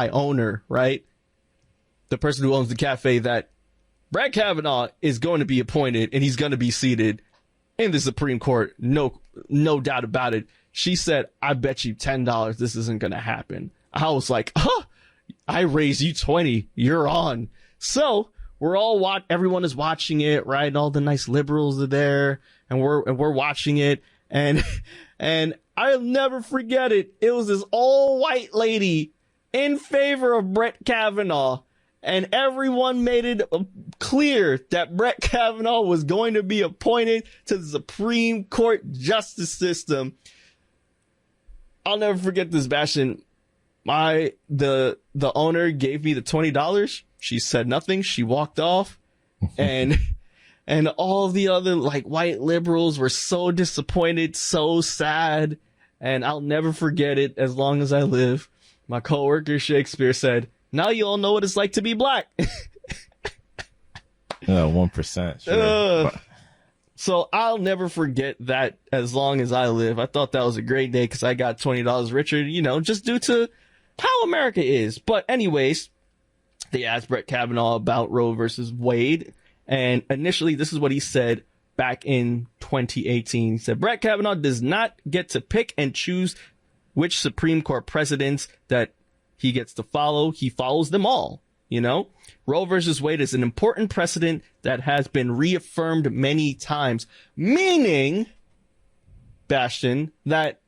owner, right? The person who owns the cafe, that Brett Kavanaugh is going to be appointed and he's going to be seated in the Supreme Court. No doubt about it. She said, I bet you $10 this isn't going to happen. I was like, I raise you 20. You're on. So everyone is watching it, right? And all the nice liberals are there, and we're watching it. And I'll never forget it. It was this old white lady in favor of Brett Kavanaugh, and everyone made it clear that Brett Kavanaugh was going to be appointed to the Supreme Court justice system. I'll never forget this, Bastion. The owner gave me the $20. She said nothing. She walked off, and all the other like white liberals were so disappointed, so sad. And I'll never forget it as long as I live. My coworker Shakespeare said, "Now you all know what it's like to be black." 1%. Sure. So I'll never forget that as long as I live. I thought that was a great day because I got $20 richer, you know, just due to how America is. But anyways, they asked Brett Kavanaugh about Roe versus Wade. And initially, this is what he said back in 2018. He said, Brett Kavanaugh does not get to pick and choose which Supreme Court precedents that he gets to follow. He follows them all. You know, Roe versus Wade is an important precedent that has been reaffirmed many times, meaning, Bastion, that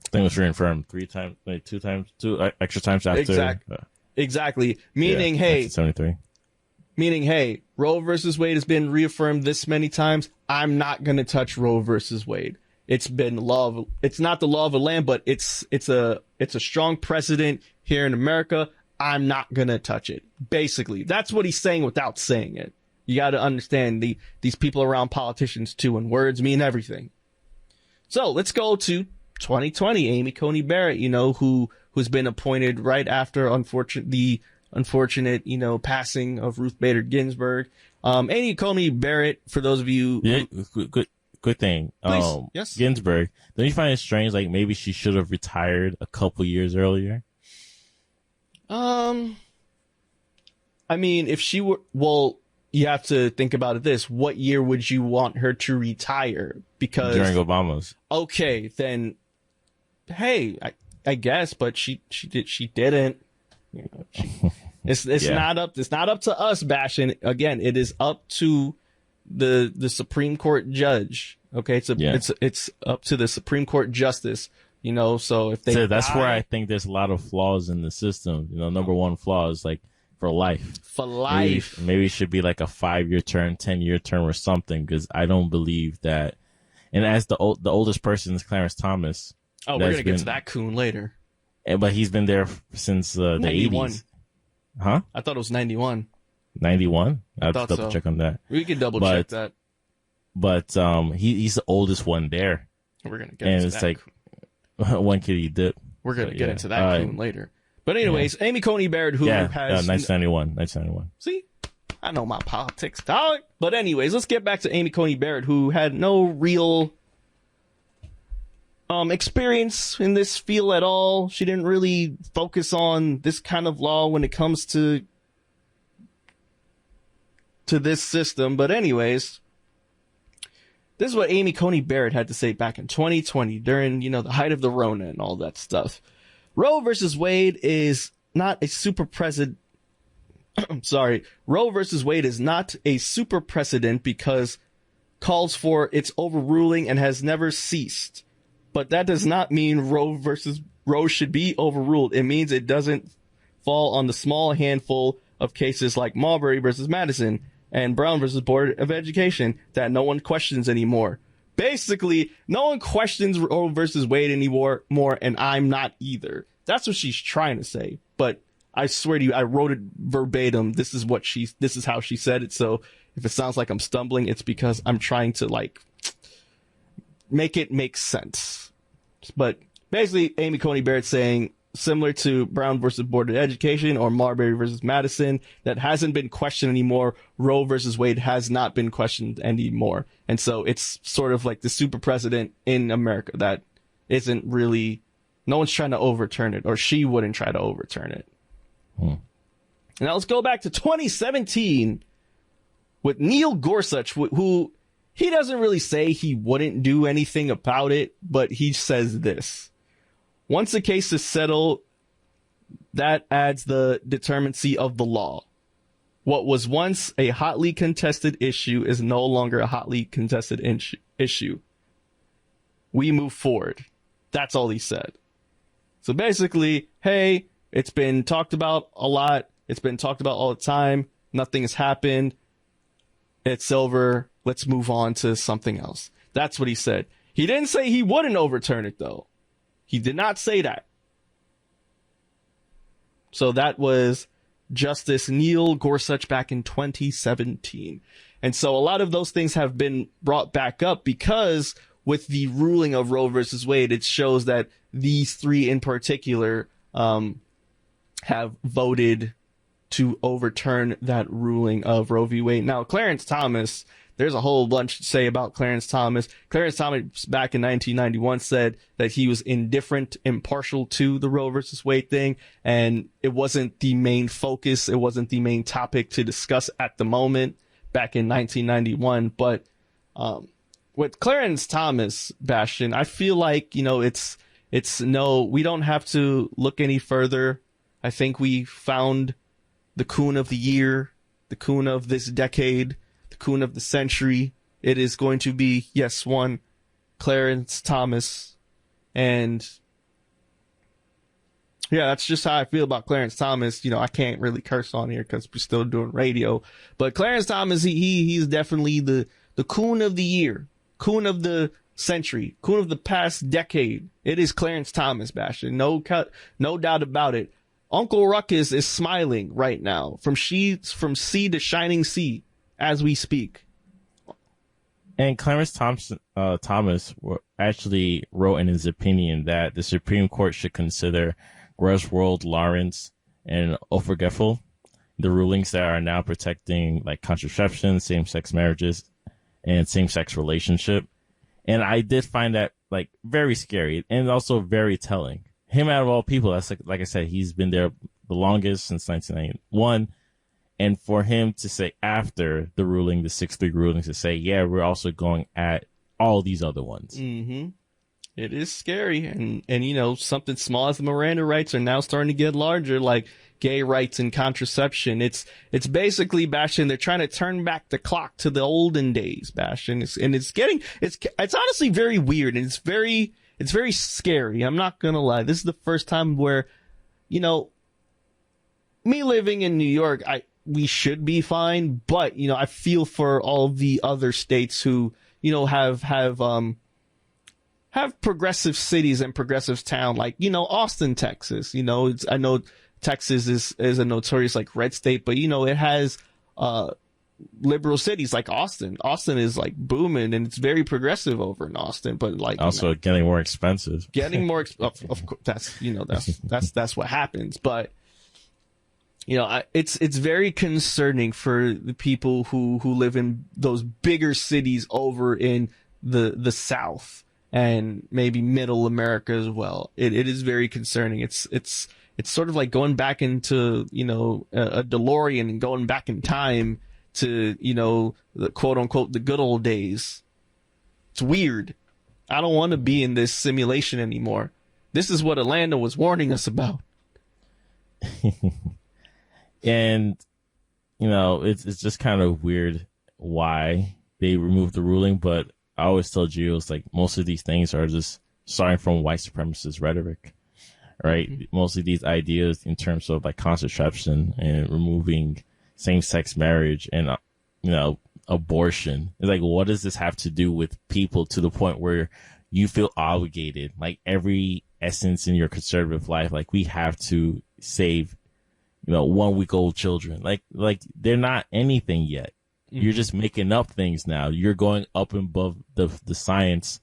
I think it was reaffirmed 3 times, like 2 extra times after. Exactly. Meaning, hey, 73. Meaning, hey, Roe versus Wade has been reaffirmed this many times. I'm not going to touch Roe versus Wade. It's been it's not the law of the land, but it's a strong precedent here in America. I'm not going to touch it. Basically, that's what he's saying without saying it. You got to understand these people around politicians too, and words mean everything. So let's go to 2020. Amy Coney Barrett, you know, who's been appointed right after the unfortunate, you know, passing of Ruth Bader Ginsburg. Amy Coney Barrett, for those of you good thing. Please, yes. Ginsburg, don't you find it strange, like maybe she should have retired a couple years earlier? I mean, if she were, well, you have to think about it this. What year would you want her to retire? Because during Obama's. Okay, then, hey, I guess, but she didn't. You know, it's not up to us, bashing. Again, it is up to the Supreme Court judge. Okay, it's up to the Supreme Court justice. You know, so if they that's where I think there's a lot of flaws in the system. You know, number one flaw is like for life. For life, maybe it should be like a 5-year term, 10-year term, or something. Because I don't believe that. And as the oldest person is Clarence Thomas. Oh, we're gonna get to that coon later. But he's been there since the 80s. Huh? I thought it was 91. 91? I'll thought double check on that. We can double check that. But he's the oldest one there. We're gonna get into that. And it's like one kitty dip. We're gonna get into that coon later. But anyways, Amy Coney Barrett, who has 1991. See, I know my politics, dog. But anyways, let's get back to Amy Coney Barrett, who had no real experience in this field at all. She didn't really focus on this kind of law when it comes to this system. But anyways, this is what Amy Coney Barrett had to say back in 2020 during, the height of the Rona and all that stuff. Roe versus Wade is not a super precedent. Roe versus Wade is not a super precedent because calls for its overruling and has never ceased. But that does not mean Roe should be overruled. It means it doesn't fall on the small handful of cases like Marbury versus Madison and Brown versus Board of Education that no one questions anymore. Basically, no one questions Roe versus Wade anymore, and I'm not either. That's what she's trying to say. But I swear to you, I wrote it verbatim. This is how she said it. So if it sounds like I'm stumbling, it's because I'm trying to make it make sense. But basically, Amy Coney Barrett saying, similar to Brown versus Board of Education or Marbury versus Madison, that hasn't been questioned anymore. Roe versus Wade has not been questioned anymore. And so it's sort of like the super precedent in America that isn't really, no one's trying to overturn it, or she wouldn't try to overturn it. Now let's go back to 2017 with Neil Gorsuch, who he doesn't really say he wouldn't do anything about it, but he says this. Once the case is settled, that adds the determinacy of the law. What was once a hotly contested issue is no longer a hotly contested issue. We move forward. That's all he said. So basically, hey, it's been talked about a lot. It's been talked about all the time. Nothing has happened. It's over. Let's move on to something else. That's what he said. He didn't say he wouldn't overturn it, though. He did not say that. So that was Justice Neil Gorsuch back in 2017. And so a lot of those things have been brought back up because with the ruling of Roe versus Wade, it shows that these three in particular have voted to overturn that ruling of Roe v. Wade. Now, Clarence Thomas, there's a whole bunch to say about Clarence Thomas. Clarence Thomas back in 1991 said that he was indifferent, impartial to the Roe versus Wade thing, and it wasn't the main focus. It wasn't the main topic to discuss at the moment back in 1991. But with Clarence Thomas, Bastian, I feel like, we don't have to look any further. I think we found the coon of the year, the coon of this decade, the coon of the century. It is going to be, yes, one, Clarence Thomas. And yeah, that's just how I feel about Clarence Thomas. I can't really curse on here because we're still doing radio. But Clarence Thomas, he's definitely the coon of the year, coon of the century, coon of the past decade. It is Clarence Thomas, Bastian. No doubt about it. Uncle Ruckus is smiling right now from sea to shining sea as we speak. And Clarence Thomas actually wrote in his opinion that the Supreme Court should consider Griswold, Lawrence, and Obergefell the rulings that are now protecting like contraception, same-sex marriages, and same-sex relationship. And I did find that like very scary and also very telling. Him out of all people, that's like I said, he's been there the longest since 1991. And for him to say after the ruling, the 6-3 ruling, to say, yeah, we're also going at all these other ones. Mm-hmm. It is scary. And, you know, something small as the Miranda rights are now starting to get larger, like gay rights and contraception. It's basically, Bastion, they're trying to turn back the clock to the olden days, Bastion. It's honestly very weird, and it's very scary. I'm not going to lie. This is the first time where, you know, me living in New York, we should be fine, but, you know, I feel for all the other states who, you know, have progressive cities and progressive town, like, you know, Austin, Texas. You know, I know Texas is a notorious like red state, but, you know, it has liberal cities like Austin. Austin is like booming, and it's very progressive over in Austin, but like also, you know, getting more expensive. Of course, that's, you know, that's what happens. But, you know, it's very concerning for the people who live in those bigger cities over in the South and maybe middle America as well. It is very concerning. It's sort of like going back into, you know, a DeLorean and going back in time to, you know, the quote unquote the good old days. It's weird. I don't want to be in this simulation anymore. This is what Atlanta was warning us about. And, you know, it's just kind of weird why they removed the ruling, but I always tell Gio, it's like most of these things are just starting from white supremacist rhetoric, right? Mm-hmm. Most of these ideas in terms of like contraception and removing same-sex marriage and, you know, abortion. It's like, what does this have to do with people to the point where you feel obligated? Like every essence in your conservative life, like we have to save, you know, 1-week-old children. Like they're not anything yet. You're just making up things now. You're going up and above the science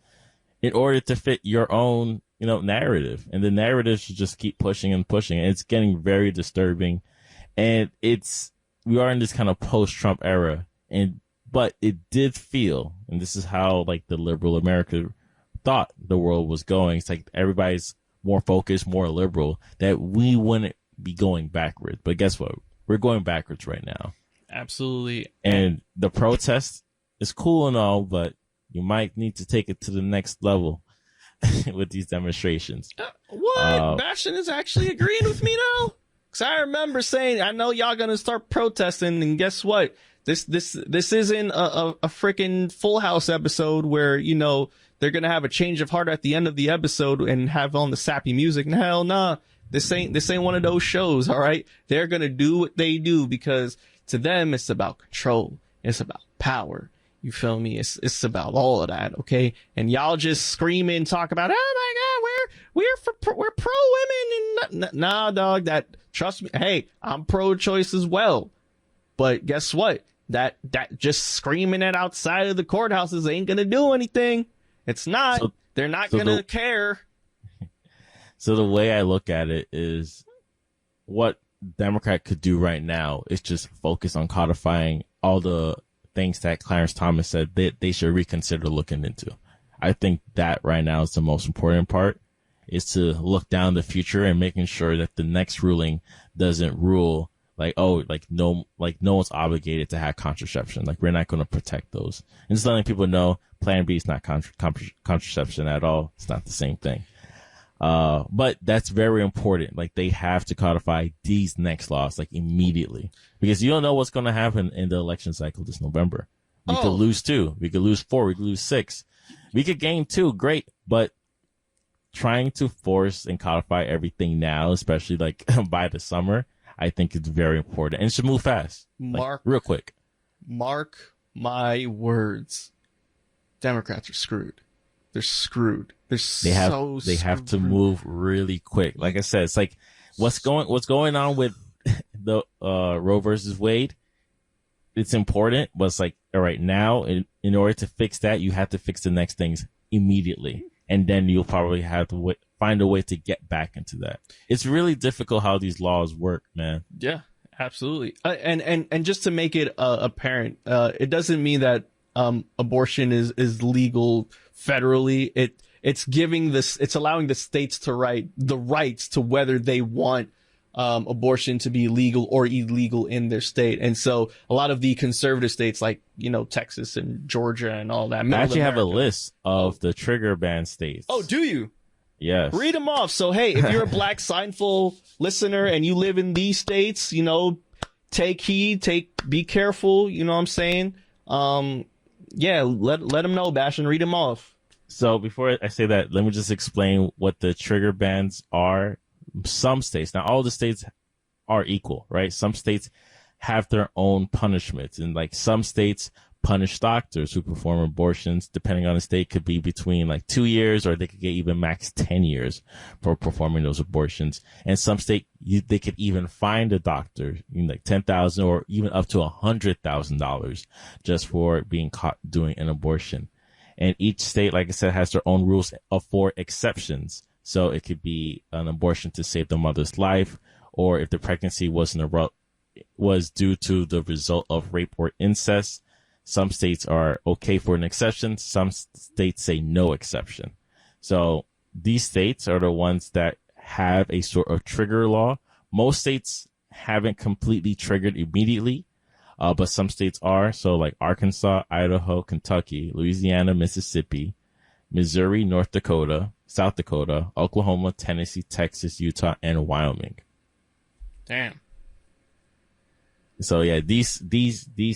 in order to fit your own, you know, narrative. And the narrative should just keep pushing and pushing. And it's getting very disturbing. And we are in this kind of post-Trump era. But it did feel, and this is how like the liberal America thought the world was going. It's like everybody's more focused, more liberal, that we wouldn't be going backwards. But guess what? We're going backwards right now. Absolutely. And the protest is cool and all, but you might need to take it to the next level with these demonstrations. What? Bastion is actually agreeing with me now? Because I remember saying, I know y'all gonna start protesting, and guess what? This isn't a freaking Full House episode where, you know, they're gonna have a change of heart at the end of the episode and have on the sappy music. Hell nah. This ain't one of those shows, all right? They're gonna do what they do because to them, it's about control. It's about power. You feel me? It's about all of that, okay? And y'all just scream and talk about, oh my God, we're pro women, and nah, dog. That, trust me. Hey, I'm pro choice as well. But guess what? That just screaming it outside of the courthouses ain't gonna do anything. It's not. So, they're not gonna care. So the way I look at it is, what Democrat could do right now is just focus on codifying all the things that Clarence Thomas said that they should reconsider looking into. I think that right now is the most important part, is to look down the future and making sure that the next ruling doesn't rule like, oh, like no one's obligated to have contraception. Like we're not going to protect those. And just letting people know Plan B is not contraception at all. It's not the same thing. But that's very important. Like they have to codify these next laws like immediately, because you don't know what's going to happen in the election cycle this November. We could lose 2, we could lose 4, we could lose 6, we could gain 2. Great. But trying to force and codify everything now, especially like by the summer, I think it's very important, and it should move fast. Real quick. Mark my words. Democrats are screwed. They're screwed. They have to move really quick. Like I said, it's like what's going on with the Roe versus Wade. It's important, but it's like, all right, now in order to fix that, you have to fix the next things immediately, and then you'll probably have to find a way to get back into that. It's really difficult how these laws work, man. Yeah, Absolutely. And just to make it apparent, it doesn't mean that abortion is legal federally. It's allowing the states to write the rights to whether they want abortion to be legal or illegal in their state. And so a lot of the conservative states like, Texas and Georgia and all that. I actually have a list of the trigger ban states. Oh, do you? Yes. Read them off. So, hey, if you're a Black Seinfeld listener and you live in these states, take heed, be careful. You know what I'm saying? Yeah, let them know, Bash, and read them off. So before I say that, let me just explain what the trigger bans are. Some states, now all the states are equal, right? Some states have their own punishments, and like some states punish doctors who perform abortions, depending on the state, could be between like 2 years, or they could get even max 10 years for performing those abortions. And some state, they could even fine a doctor, like $10,000 or even up to $100,000 just for being caught doing an abortion. And each state, like I said, has their own rules for exceptions. So it could be an abortion to save the mother's life, or if the pregnancy was due to the result of rape or incest. Some states are okay for an exception. Some states say no exception. So these states are the ones that have a sort of trigger law. Most states haven't completely triggered immediately, but some states are. So like Arkansas, Idaho, Kentucky, Louisiana, Mississippi, Missouri, North Dakota, South Dakota, Oklahoma, Tennessee, Texas, Utah, and Wyoming. Damn. So yeah, these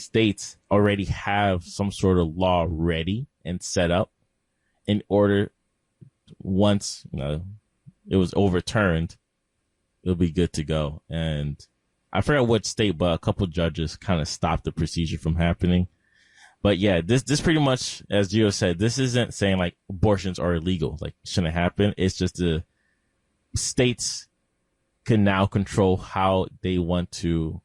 states already have some sort of law ready and set up in order, once it was overturned, it'll be good to go. And I forget what state, but a couple judges kind of stopped the procedure from happening. But yeah, this pretty much, as Gio said, this isn't saying like abortions are illegal, like shouldn't happen. It's just the states can now control how they want to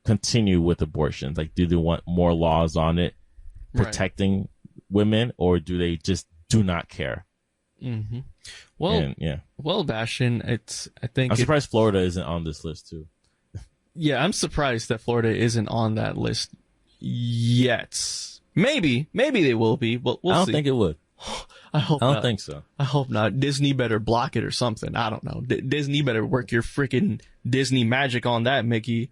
continue with abortions. Like, do they want more laws on it protecting women, or do they just do not care? Mm-hmm. Well, well, Bastion, I'm surprised Florida isn't on this list too. Yeah, I'm surprised that Florida isn't on that list yet. Maybe they will be, but we'll see. I don't think it would. I don't think so. I hope not. Disney better block it or something. I don't know. Disney better work your freaking Disney magic on that, Mickey.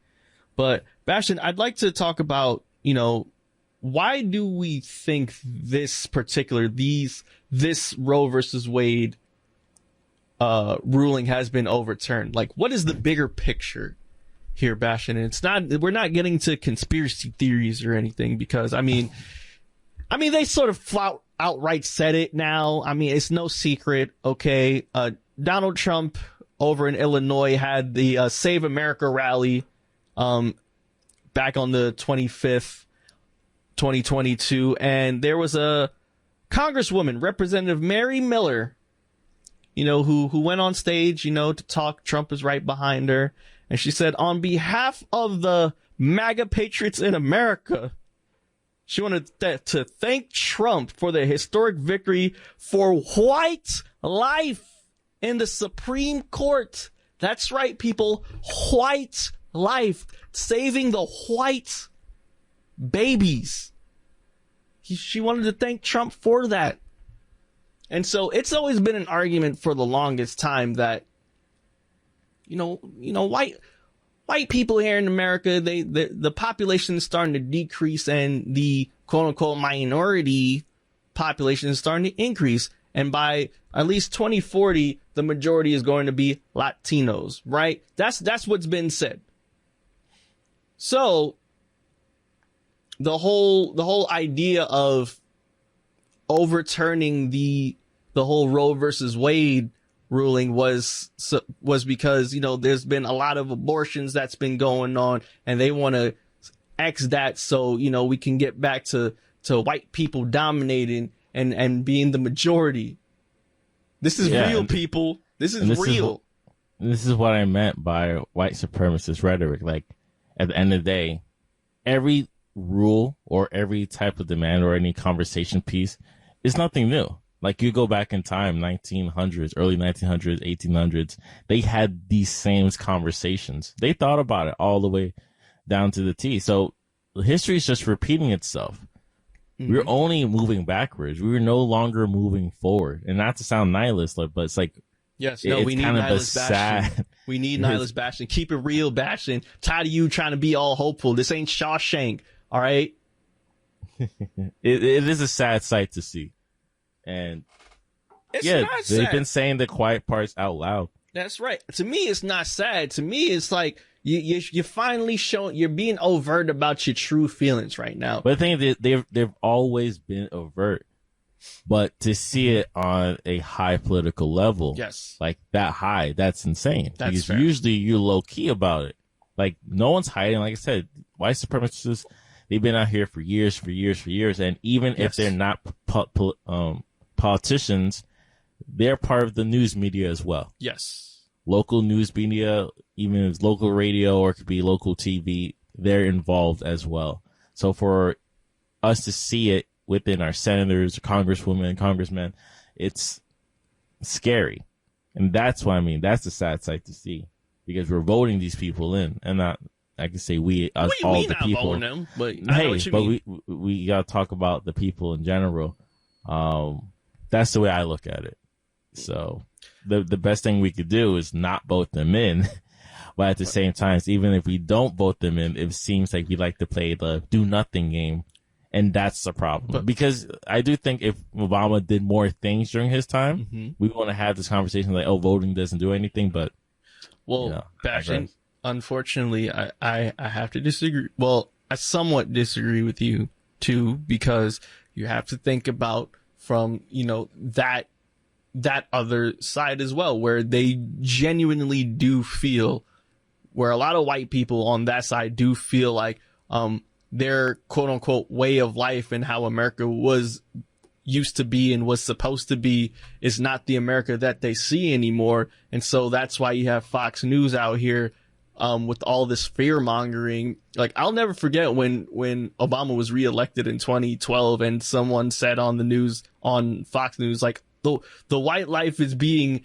But Bastion, I'd like to talk about, why do we think this Roe versus Wade ruling has been overturned? Like, what is the bigger picture here, Bastion? And we're not getting to conspiracy theories or anything, because I mean they sort of outright said it now. I mean, it's no secret. Okay. Donald Trump over in Illinois had the Save America rally back on the 25th, 2022, and there was a Congresswoman, Representative Mary Miller, who went on stage, to talk. Trump is right behind her, and she said, on behalf of the MAGA patriots in America, she wanted to thank Trump for the historic victory for white life in the Supreme Court. That's right, people. White life. Saving the white babies. She wanted to thank Trump for that. And so it's always been an argument for the longest time that, white people here in America, the population is starting to decrease, and the quote unquote minority population is starting to increase. And by at least 2040, the majority is going to be Latinos, right? That's what's been said. So the whole idea of overturning the whole Roe versus Wade ruling was because, there's been a lot of abortions that's been going on, and they want to X that so, we can get back to white people dominating and being the majority. This is real, people. This is real. This is what I meant by white supremacist rhetoric. Like, at the end of the day, every rule or every type of demand or any conversation piece is nothing new. Like you go back in time, 1900s, early 1900s, 1800s, they had these same conversations. They thought about it all the way down to the T. So history is just repeating itself. We're only moving backwards. We're no longer moving forward. And not to sound nihilist, but it's like, yes, no, we need nihilist Bastion. We need nihilist Bastion. Keep it real, Bastion. Tired of you trying to be all hopeful. This ain't Shawshank, all right? It is a sad sight to see. And they've been saying the quiet parts out loud. That's right. To me, it's not sad. To me, it's like you're finally showing, you're being overt about your true feelings right now. But the thing is, they've always been overt. But to see it on a high political level, yes, like that high, that's insane. That's because fair. Usually you're low key about it. Like no one's hiding. Like I said, white supremacists, they've been out here for years. And even if they're not politicians, they're part of the news media as well. Yes. Local news media, even if it's local radio or it could be local TV, they're involved as well. So for us to see it within our senators, congresswomen, congressmen, it's scary. And that's what I mean. That's the sad sight to see because we're voting these people in and not, I can say we, us, all the people. Voting them, but I know what you mean. we got to talk about the people in general. That's the way I look at it. So the best thing we could do is not vote them in. But at the same time, even if we don't vote them in, it seems like we like to play the do nothing game. And that's the problem. Because I do think if Obama did more things during his time, we want to have this conversation like, oh, voting doesn't do anything. But, Bastion, unfortunately, I have to disagree. Well, I somewhat disagree with you, too, because you have to think about from, that other side as well, where they genuinely do feel, where a lot of white people on that side do feel like their quote unquote way of life and how America was used to be and was supposed to be is not the America that they see anymore. And so that's why you have Fox News out here with all this fear mongering. Like, I'll never forget when Obama was reelected in 2012 and someone said on the news, on Fox News, like, the white life is being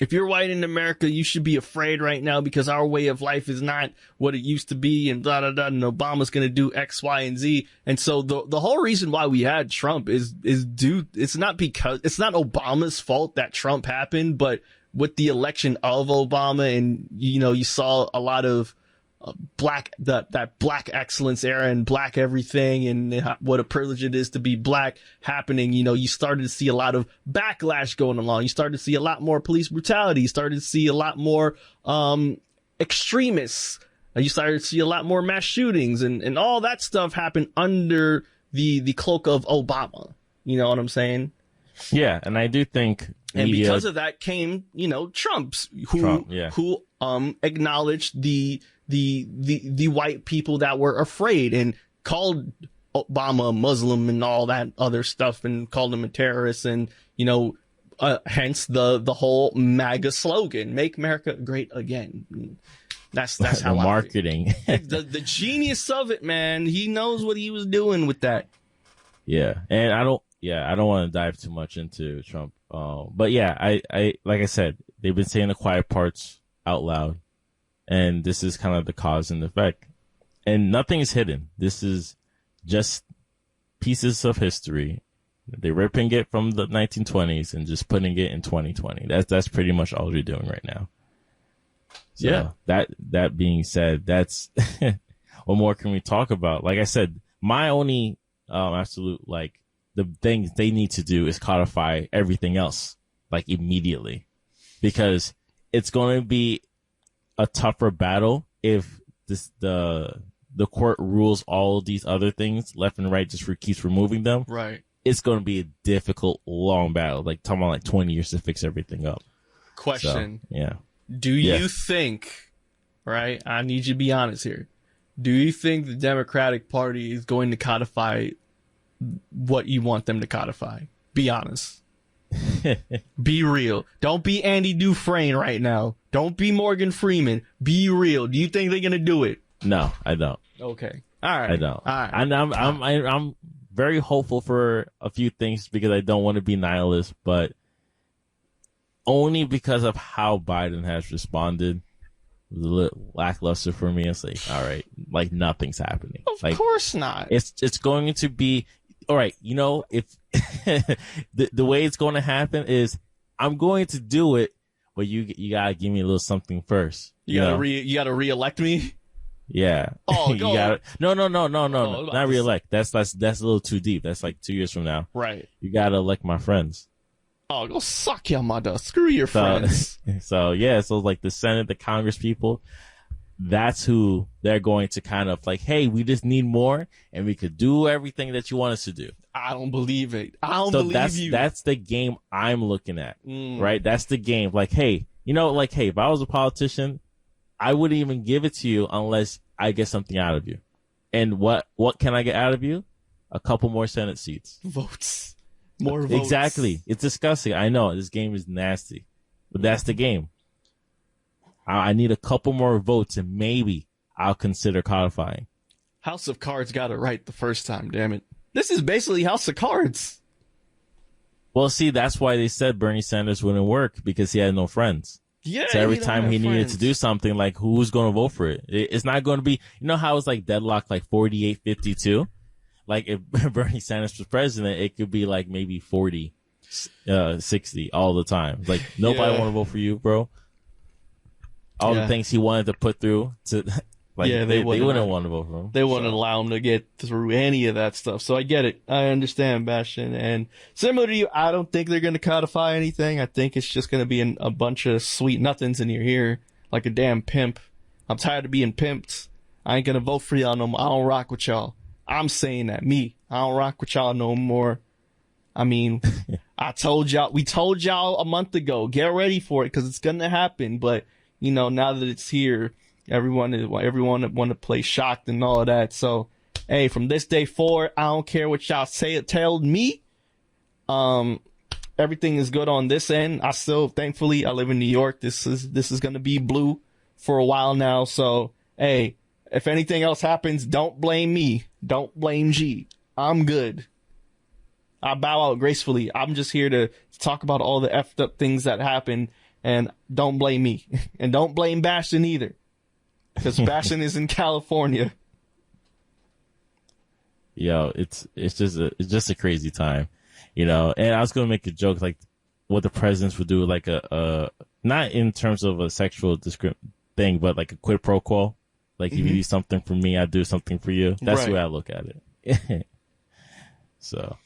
if you're white in America, you should be afraid right now because our way of life is not what it used to be, and blah, blah, blah, and Obama's going to do X, Y, and Z. And so the whole reason why we had Trump is it's not Obama's fault that Trump happened, but with the election of Obama and, you saw a lot of that black excellence era and black everything and what a privilege it is to be black happening. You started to see a lot of backlash going along. You started to see a lot more police brutality. You started to see a lot more extremists. You started to see a lot more mass shootings and all that stuff happened under the cloak of Obama. You know what I'm saying? Yeah, and I do think and because of that came, Trump's who acknowledged the white people that were afraid and called Obama a Muslim and all that other stuff and called him a terrorist and, hence the whole MAGA slogan, make America great again. That's how the marketing. the genius of it, man. He knows what he was doing with that. Yeah. And I don't want to dive too much into Trump. But yeah, I like I said, they've been saying the quiet parts out loud. And this is kind of the cause and effect. And nothing is hidden. This is just pieces of history. They're ripping it from the 1920s and just putting it in 2020. That's pretty much all we're doing right now. So yeah. That being said, that's what more can we talk about? Like I said, my only absolute the things they need to do is codify everything else immediately, because it's going to be a tougher battle if the court rules all these other things left and right, just keeps removing them. Right. It's going to be a difficult, long battle. Talking about 20 years to fix everything up. Question. So, yeah. Do you think, right? I need you to be honest here. Do you think the Democratic Party is going to codify what you want them to codify? Be honest. Be real. Don't be Andy Dufresne right now. Don't be Morgan Freeman. Be real. Do you think they're gonna do it? No, I don't. Okay. All right. I don't. All right. I'm very hopeful for a few things because I don't want to be nihilist, but only because of how Biden has responded. It was a little lackluster for me. It's like, all right, like nothing's happening. Of course not. It's going to be all right. You know, if the way it's going to happen is I'm going to do it, but you gotta give me a little something first. You gotta reelect me. Yeah. Oh, you gotta, no, Oh, not reelect. That's a little too deep. That's like 2 years from now. Right. You gotta elect my friends. Oh, go suck your mother. Screw your friends. So like the Senate, the Congress people, that's who they're going to kind of like, hey, we just need more and we could do everything that you want us to do. I don't believe it. I don't believe you. That's the game I'm looking at, right? That's the game. Like, hey, if I was a politician, I wouldn't even give it to you unless I get something out of you. And what can I get out of you? A couple more Senate seats. Votes. More votes. Exactly. It's disgusting. I know this game is nasty, but that's the game. I need a couple more votes and maybe I'll consider codifying. House of Cards got it right the first time, damn it. This is basically House of Cards. Well, see, that's why they said Bernie Sanders wouldn't work because he had no friends. Yeah. So every time he needed to do something, like who's going to vote for it? It's not going to be, how it's like deadlocked like 48-52? Like if Bernie Sanders was president, it could be like maybe 40-60 all the time. Like nobody want to vote for you, bro. All the things he wanted to put through to like they wouldn't want to vote for him. They wouldn't allow him to get through any of that stuff. So I get it. I understand, Bastion. And similar to you, I don't think they're going to codify anything. I think it's just going to be a bunch of sweet nothings in your ear like a damn pimp. I'm tired of being pimped. I ain't going to vote for y'all no more. I don't rock with y'all. I'm saying that. Me. I don't rock with y'all no more. I mean, we told y'all a month ago, get ready for it because it's going to happen. But, now that it's here, everyone want to play shocked and all of that. So, hey, from this day forward, I don't care what y'all tell me. Everything is good on this end. Thankfully, I live in New York. This is going to be blue for a while now. So, hey, if anything else happens, don't blame me. Don't blame G. I'm good. I bow out gracefully. I'm just here to talk about all the effed up things that happen, and don't blame me. And don't blame Bastion either, because Bastion is in California. Yo, it's just a crazy time, And I was gonna make a joke like what the presidents would do, like a not in terms of a sexual thing, but like a quid pro quo. Like if you do something for me, I do something for you. That's the way I look at it. So,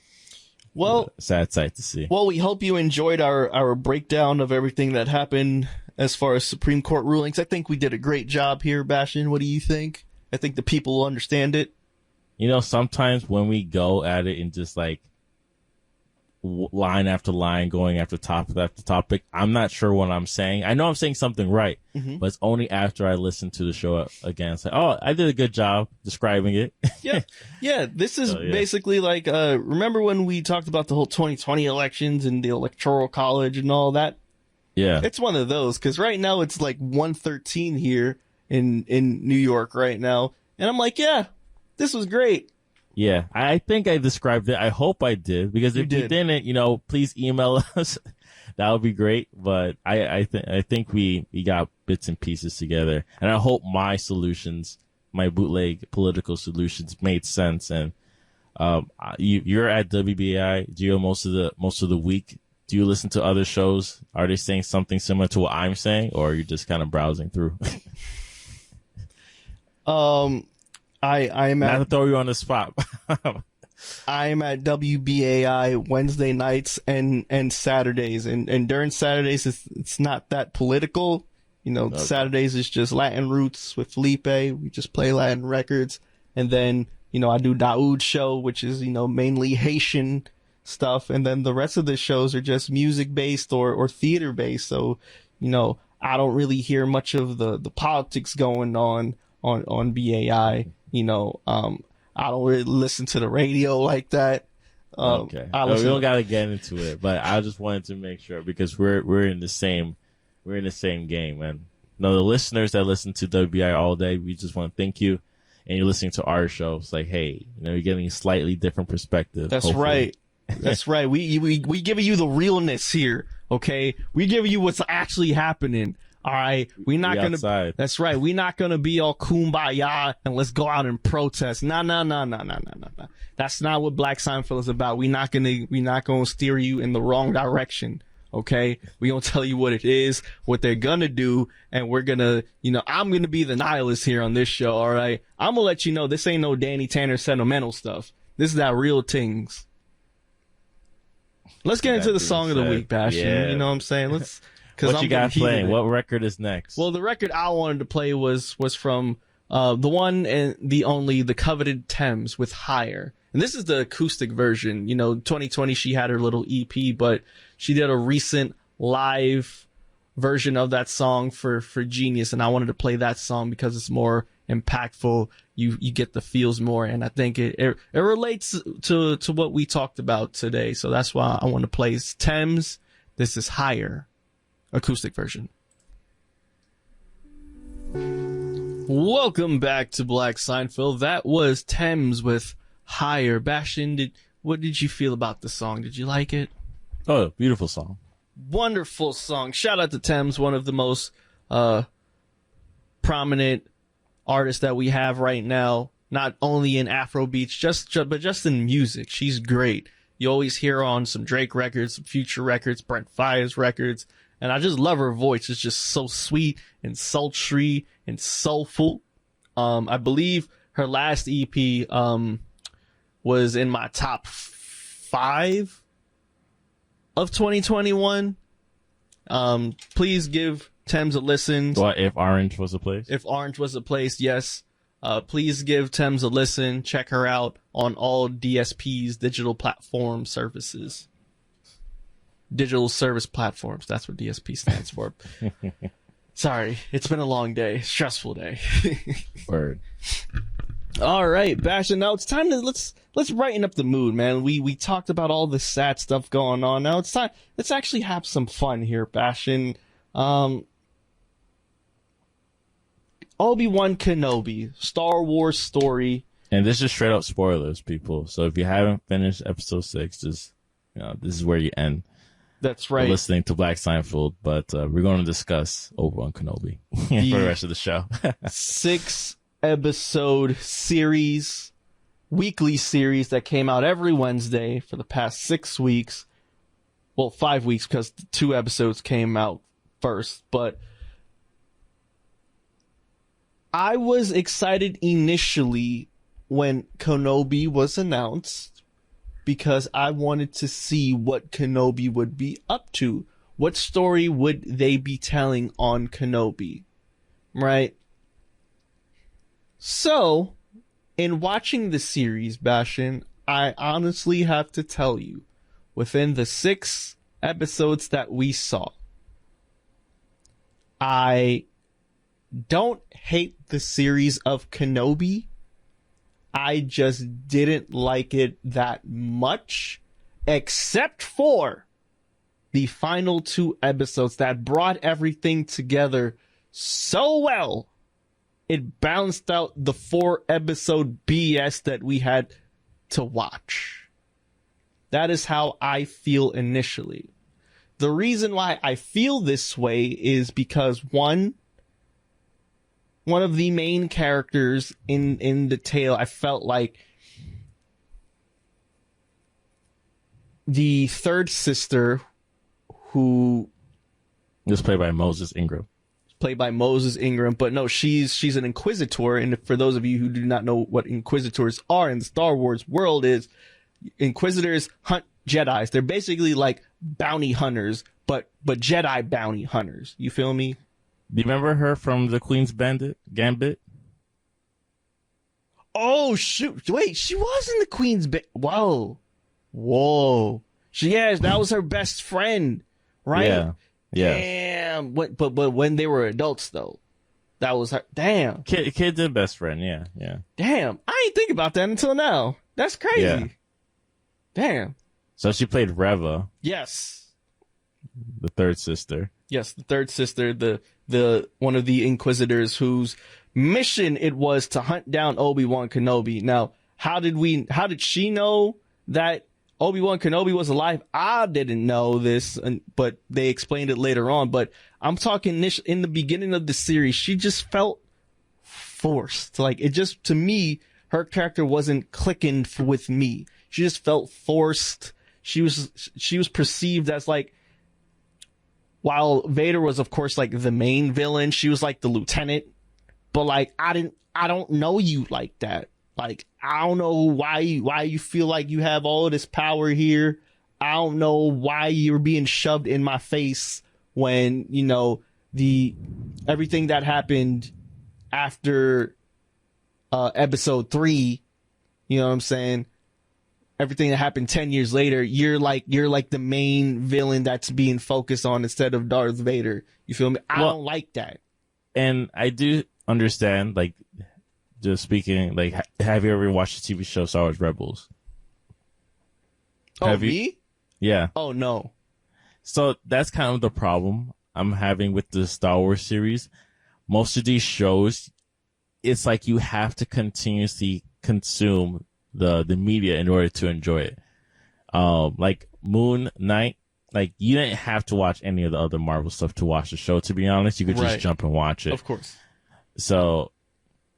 well, sad sight to see. Well, we hope you enjoyed our breakdown of everything that happened as far as Supreme Court rulings. I think we did a great job here, Bastion. What do you think? I think the people will understand it. Sometimes when we go at it and just like line after line, going after topic after topic, I'm not sure what I'm saying. I know I'm saying something right, but it's only after I listen to the show again. It's like, oh, I did a good job describing it. Yeah. This is basically like, remember when we talked about the whole 2020 elections and the Electoral College and all that? Yeah. It's one of those, because right now it's like 1:13 here in New York right now. And I'm like, yeah, this was great. Yeah, I think I described it. I hope I did, because if you didn't, please email us. That would be great. But I think we got bits and pieces together, and I hope my solutions, my bootleg political solutions, made sense. And you're at WBAI, Gio, most of the week. Do you listen to other shows? Are they saying something similar to what I'm saying, or are you just kind of browsing through? I'm not to throw you on the spot. I'm at WBAI Wednesday nights and Saturdays, and during Saturdays it's not that political. Okay. Saturdays is just Latin roots with Felipe. We just play Latin records, and then I do Daoud's show, which is mainly Haitian stuff, and then the rest of the shows are just music based or theater based. So I don't really hear much of the politics going on BAI. I don't really listen to the radio like that. Okay. We don't gotta get into it, but I just wanted to make sure, because we're in the same game, man. The listeners that listen to WBI all day, we just want to thank you. and you're listening to our show, it's like, hey, you're getting a slightly different perspective. That's hopefully. right. That's right. We giving you the realness here. Okay, we giving you what's actually happening. All right, we're not gonna. Outside. That's right. We're not gonna be all kumbaya and let's go out and protest. No. That's not what Black Seinfeld is about. We're not gonna steer you in the wrong direction. Okay, we gonna tell you what it is, what they're gonna do, and we're gonna, I'm gonna be the nihilist here on this show. All right, I'm gonna let you know this ain't no Danny Tanner sentimental stuff. This is that real things. Let's get into the song of the week, Bastion. Yeah. You know what I'm saying? Let's. What you got playing? What record is next? Well, the record I wanted to play was from the one and the only, the coveted Thames with Higher. And this is the acoustic version. 2020 she had her little EP, but she did a recent live version of that song for Genius, and I wanted to play that song because it's more impactful. You get the feels more, and I think it relates to what we talked about today. So that's why I want to play Thames. This is Higher. Acoustic version. Welcome back to Black Seinfeld. That was Thames with Higher. Bastion, what did you feel about the song? Did you like it? Oh, beautiful song. Wonderful song. Shout out to Thames, one of the most prominent artists that we have right now. Not only in Afrobeats, but just in music. She's great. You always hear her on some Drake records, some Future records, Brent Faiyaz records. And I just love her voice. It's just so sweet and sultry and soulful. I believe her last EP was in my top 5 of 2021. Please give Thames a listen. What, If Orange Was a Place? If Orange Was a Place, yes. Please give Thames a listen. Check her out on all DSP's digital platform services. Digital service platforms. That's what DSP stands for. Sorry, it's been a long day, stressful day. Word. All right, Bastion. Now it's time to let's brighten up the mood, man. We talked about all the sad stuff going on. Now it's time. Let's actually have some fun here, Bastion. Obi-Wan Kenobi, Star Wars story. And this is straight up spoilers, people. So if you haven't finished episode 6, just this is where you end. That's right. Listening to Black Seinfeld, but we're going to discuss Obi-Wan Kenobi for the rest of the show. 6-episode series, weekly series that came out every Wednesday for the past 6 weeks. Well, 5 weeks because 2 episodes came out first. But I was excited initially when Kenobi was announced, because I wanted to see what Kenobi would be up to. What story would they be telling on Kenobi? Right? So, in watching the series, Bastion, I honestly have to tell you, within the 6 episodes that we saw, I don't hate the series of Kenobi. I just didn't like it that much, except for the final 2 episodes that brought everything together so well. It balanced out the 4-episode BS that we had to watch. That is how I feel initially. The reason why I feel this way is because one of the main characters in the tale, I felt like the third sister, who was played by Moses Ingram. But no, she's an inquisitor, and for those of you who do not know what inquisitors are in the Star Wars world, is inquisitors hunt Jedis. They're basically like bounty hunters, but Jedi bounty hunters. You feel me? Do you remember her from the Queen's Gambit? Oh, shoot. Wait, she was in the Queen's Whoa. That was her best friend, right? Yeah. Damn. But when they were adults, though, that was her. Damn. Kids and best friend, yeah. Damn. I ain't think about that until now. That's crazy. Yeah. Damn. So she played Reva. Yes. The third sister. Yes, the third sister, the one of the inquisitors who's mission it was to hunt down Obi-Wan Kenobi. Now, how did she know that Obi-Wan Kenobi was alive? I didn't know this, but they explained it later on. But I'm talking in the beginning of the series, she just felt forced. Like, it just, to me, her character wasn't clicking with me. She just felt forced. She was perceived as like, while Vader was of course like the main villain, she was like the lieutenant. But like, I don't know you like that. Like, I don't know why you feel like you have all of this power here. I don't know why you're being shoved in my face when, you know, everything that happened after episode 3, you know what I'm saying? Everything that happened 10 years later, you're like the main villain that's being focused on instead of Darth Vader. You feel me? I don't like that. And I do understand, like, just speaking, like, have you ever watched the TV show Star Wars Rebels? Oh, have me? You? Yeah. Oh, no. So that's kind of the problem I'm having with the Star Wars series. Most of these shows, it's like you have to continuously consume the media in order to enjoy it. Like Moon Knight, like, you didn't have to watch any of the other Marvel stuff to watch the show, to be honest. You could just jump and watch it. Of course. So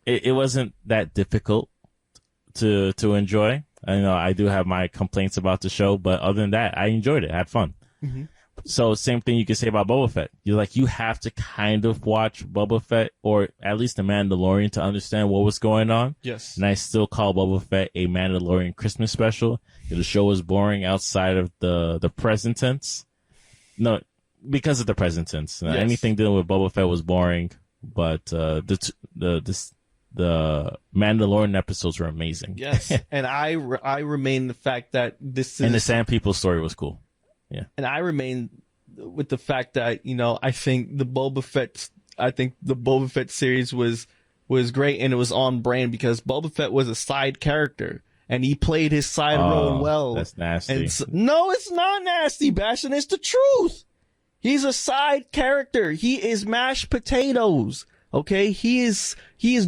it wasn't that difficult to enjoy. I know I do have my complaints about the show, but other than that, I enjoyed it. I had fun. Mm-hmm. So same thing you could say about Boba Fett. You have to kind of watch Boba Fett or at least The Mandalorian to understand what was going on. Yes. And I still call Boba Fett a Mandalorian Christmas special. The show was boring outside of the present tense. No, because of the present tense. Yes. Anything dealing with Boba Fett was boring, but the Mandalorian episodes were amazing. Yes. And I remain the fact that this is... And the Sand People story was cool. Yeah. And I remain with the fact that, you know, I think the Boba Fett series was great, and it was on brand because Boba Fett was a side character and he played his side role well. That's nasty. No, it's not nasty, Bastion. It's the truth. He's a side character. He is mashed potatoes. Okay. He is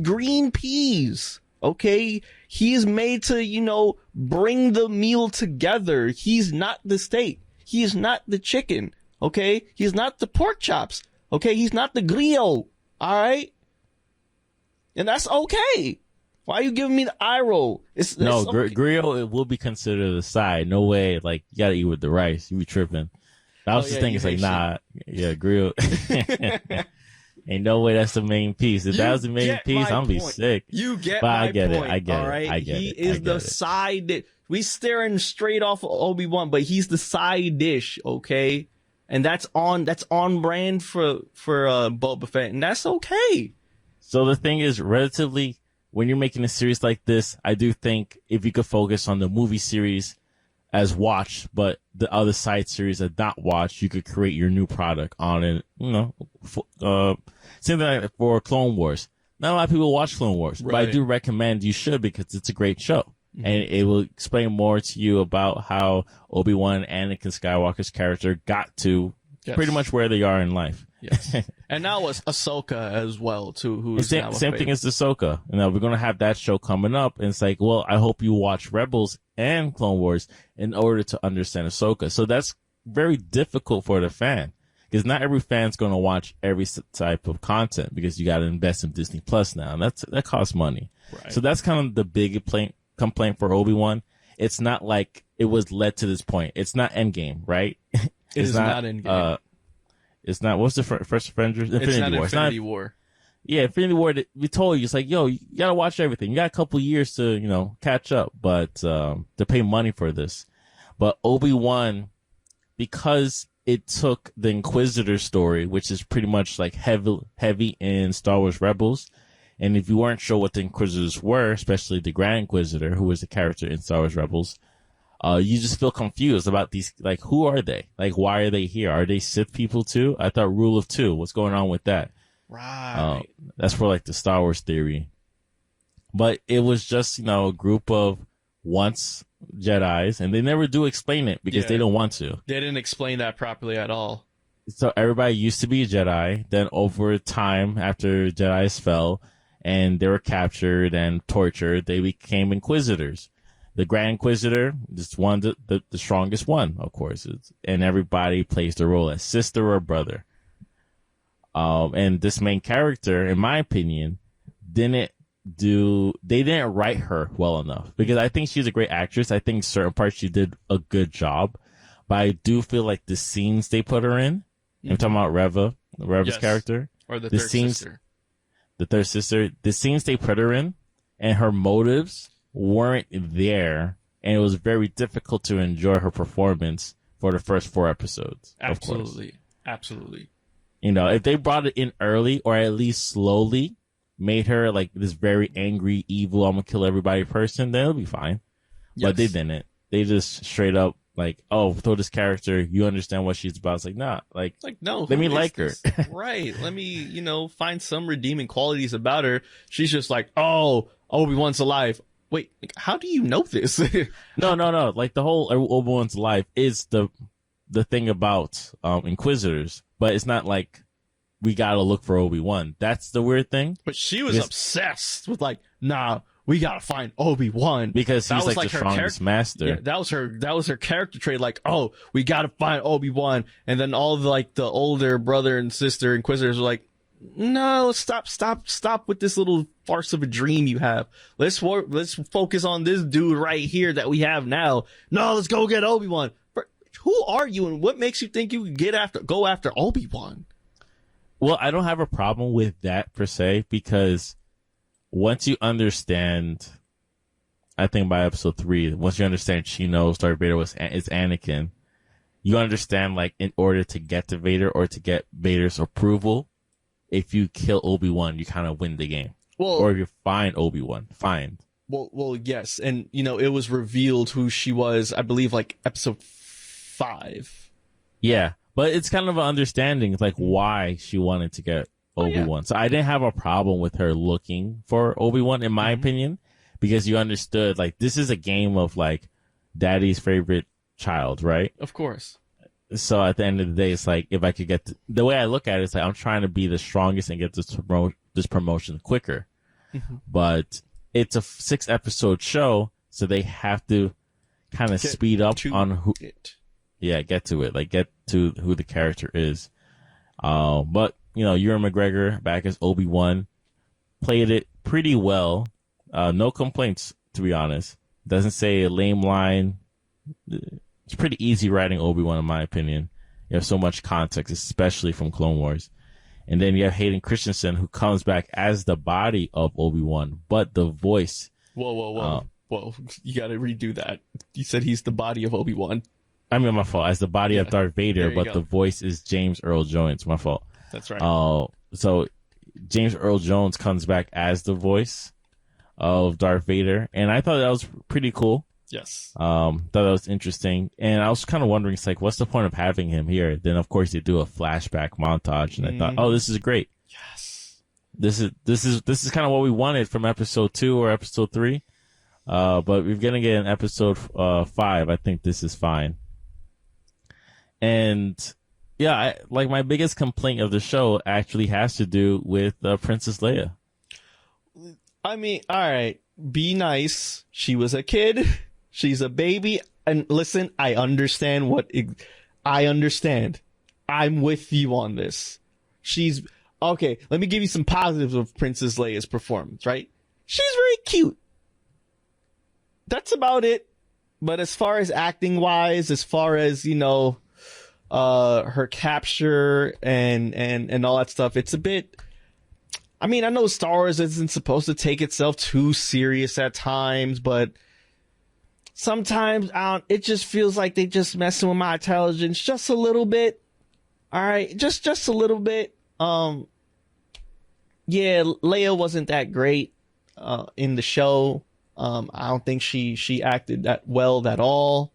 green peas. Okay. He is made to, you know, bring the meal together. He's not the steak. He is not the chicken, okay? He's not the pork chops, okay? He's not the griot, all right? And that's okay. Why are you giving me the eye roll? No, okay. griot, it will be considered a side. No way, like, you gotta eat with the rice. You be tripping. I was just thinking, it's like, nah, yeah, griot. Ain't no way that's the main piece. If that was the main piece, I'm gonna be sick. You get but my I get point, it. I get all it. right? I get he it. is the side dish. We staring straight off of Obi-Wan, but he's the side dish, okay? And that's on brand for Boba Fett, and that's okay. So the thing is, relatively, when you're making a series like this, I do think if you could focus on the movie series as watched, but the other side series as not watched, you could create your new product on it. You know, same thing like for Clone Wars. Not a lot of people watch Clone Wars, but I do recommend you should because it's a great show. Mm-hmm. And it will explain more to you about how Obi-Wan and Anakin Skywalker's character got to pretty much where they are in life. Yes. And now it's Ahsoka as well, too. Who is same thing as Ahsoka. You know, we're going to have that show coming up. And it's like, well, I hope you watch Rebels and Clone Wars in order to understand Ahsoka. So that's very difficult for the fan. Because not every fan's going to watch every type of content because you got to invest in Disney Plus now. And that costs money. Right. So that's kind of the big complaint for Obi-Wan. It's not like it was led to this point. It's not Endgame, right? It's not Endgame. It's not, what's the first Avengers? Infinity War. Infinity War. Yeah, Infinity War, we told you, it's like, yo, you gotta watch everything. You got a couple years to, you know, catch up, but, to pay money for this. But Obi-Wan, because it took the Inquisitor story, which is pretty much like heavy in Star Wars Rebels. And if you weren't sure what the Inquisitors were, especially the Grand Inquisitor, who was a character in Star Wars Rebels, you just feel confused about these, like, who are they? Like, why are they here? Are they Sith people too? I thought Rule of Two. What's going on with that? Right. That's for like the Star Wars theory. But it was just, you know, a group of once Jedis, and they never do explain it because they don't want to. They didn't explain that properly at all. So everybody used to be a Jedi. Then over time, after Jedis fell, and they were captured and tortured. They became Inquisitors. The Grand Inquisitor is one, the strongest one, of course. And everybody plays the role as sister or brother. And this main character, in my opinion, they didn't write her well enough, because I think she's a great actress. I think certain parts she did a good job, but I do feel like the scenes they put her in, I'm talking about Reva's Yes. character, Or the the third scenes, sister. the third sister, the scenes they put her in and her motives weren't there, and it was very difficult to enjoy her performance for the first 4 episodes. Of course. Absolutely. You know, if they brought it in early, or at least slowly made her like this very angry, evil, I'm gonna kill everybody person, then it'll be fine. Yes. But they didn't. They just straight up like, oh, throw this character, you understand what she's about. It's like, nah, like no, let me like her. Right. Let me, find some redeeming qualities about her. She's just like, oh, Obi-Wan's alive. Wait, how do you know this? No. Like the whole Obi-Wan's life is the thing about Inquisitors, but it's not like we gotta look for Obi-Wan. That's the weird thing. But she was obsessed with like, nah, we gotta find Obi-Wan, because he's like the strongest master. Yeah, that was her character trait. Like, oh, we gotta find Obi-Wan, and then all the older brother and sister Inquisitors were like, no, stop with this little farce of a dream you have. Let's focus on this dude right here that we have now. No, let's go get Obi-Wan. Who are you, and what makes you think you can go after Obi-Wan? Well, I don't have a problem with that per se, because once you understand, I think by episode 3, once you understand she knows Darth Vader is Anakin, you understand, like, in order to get to Vader or to get Vader's approval, if you kill Obi-Wan, you kind of win the game. Well, or if you find Obi-Wan, Well, yes, and it was revealed who she was. I believe like episode 5. Yeah, but it's kind of an understanding, like why she wanted to get Obi-Wan. So I didn't have a problem with her looking for Obi-Wan, in my opinion, because you understood, like, this is a game of like daddy's favorite child, right? Of course. So at the end of the day, it's like, if I could get the way I look at it, it's like I'm trying to be the strongest and get this promotion quicker. But it's a 6-episode show, so they have to kind of speed up on who. Yeah, get to it. Like, get to who the character is. But Ewan McGregor back as Obi-Wan played it pretty well. No complaints, to be honest. Doesn't say a lame line. It's pretty easy writing Obi-Wan, in my opinion. You have so much context, especially from Clone Wars. And then you have Hayden Christensen, who comes back as the body of Obi-Wan, but the voice. Whoa. You got to redo that. You said he's the body of Obi-Wan. I mean, my fault. As the body of Darth Vader, but the voice is James Earl Jones. My fault. That's right. So James Earl Jones comes back as the voice of Darth Vader, and I thought that was pretty cool. Yes. Thought that was interesting, and I was kind of wondering, it's like, what's the point of having him here? Then, of course, they do a flashback montage, and I thought, oh, this is great. Yes. This is kind of what we wanted from episode 2 or episode 3. But we're gonna get in episode 5. I think this is fine. And yeah, my biggest complaint of the show actually has to do with Princess Leia. I mean, all right, be nice. She was a kid. She's a baby. And listen, I understand. I'm with you on this. Okay, let me give you some positives of Princess Leia's performance, right? She's very cute. That's about it. But as far as acting wise, as far as, her capture and all that stuff, it's a bit, I mean, I know Star Wars isn't supposed to take itself too serious at times, but sometimes it just feels like they just messing with my intelligence just a little bit. All right, just a little bit. Yeah, Leia wasn't that great in the show. I don't think she acted that well at all.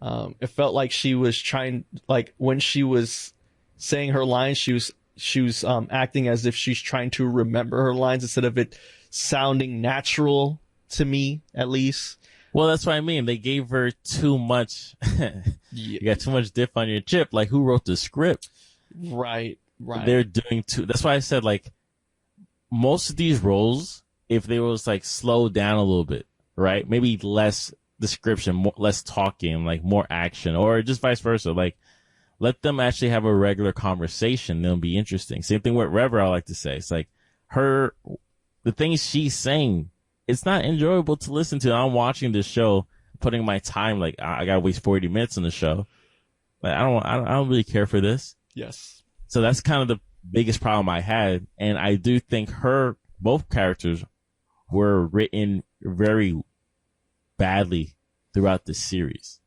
It felt like she was trying, like when she was saying her lines, she was acting as if she's trying to remember her lines instead of it sounding natural to me, at least. Well, that's what I mean. They gave her too much. You got too much diff on your chip. Like, who wrote the script? Right. They're doing too. That's why I said, like, most of these roles, if they was like slowed down a little bit, right? Maybe less description, less talking, like more action, or just vice versa. Like, let them actually have a regular conversation. It'll be interesting. Same thing with Rever, I like to say. It's like the things she's saying, it's not enjoyable to listen to. I'm watching this show, putting my time, like, I gotta waste 40 minutes on the show. Like, I don't really care for this. Yes. So that's kind of the biggest problem I had. And I do think both characters were written very badly throughout the series.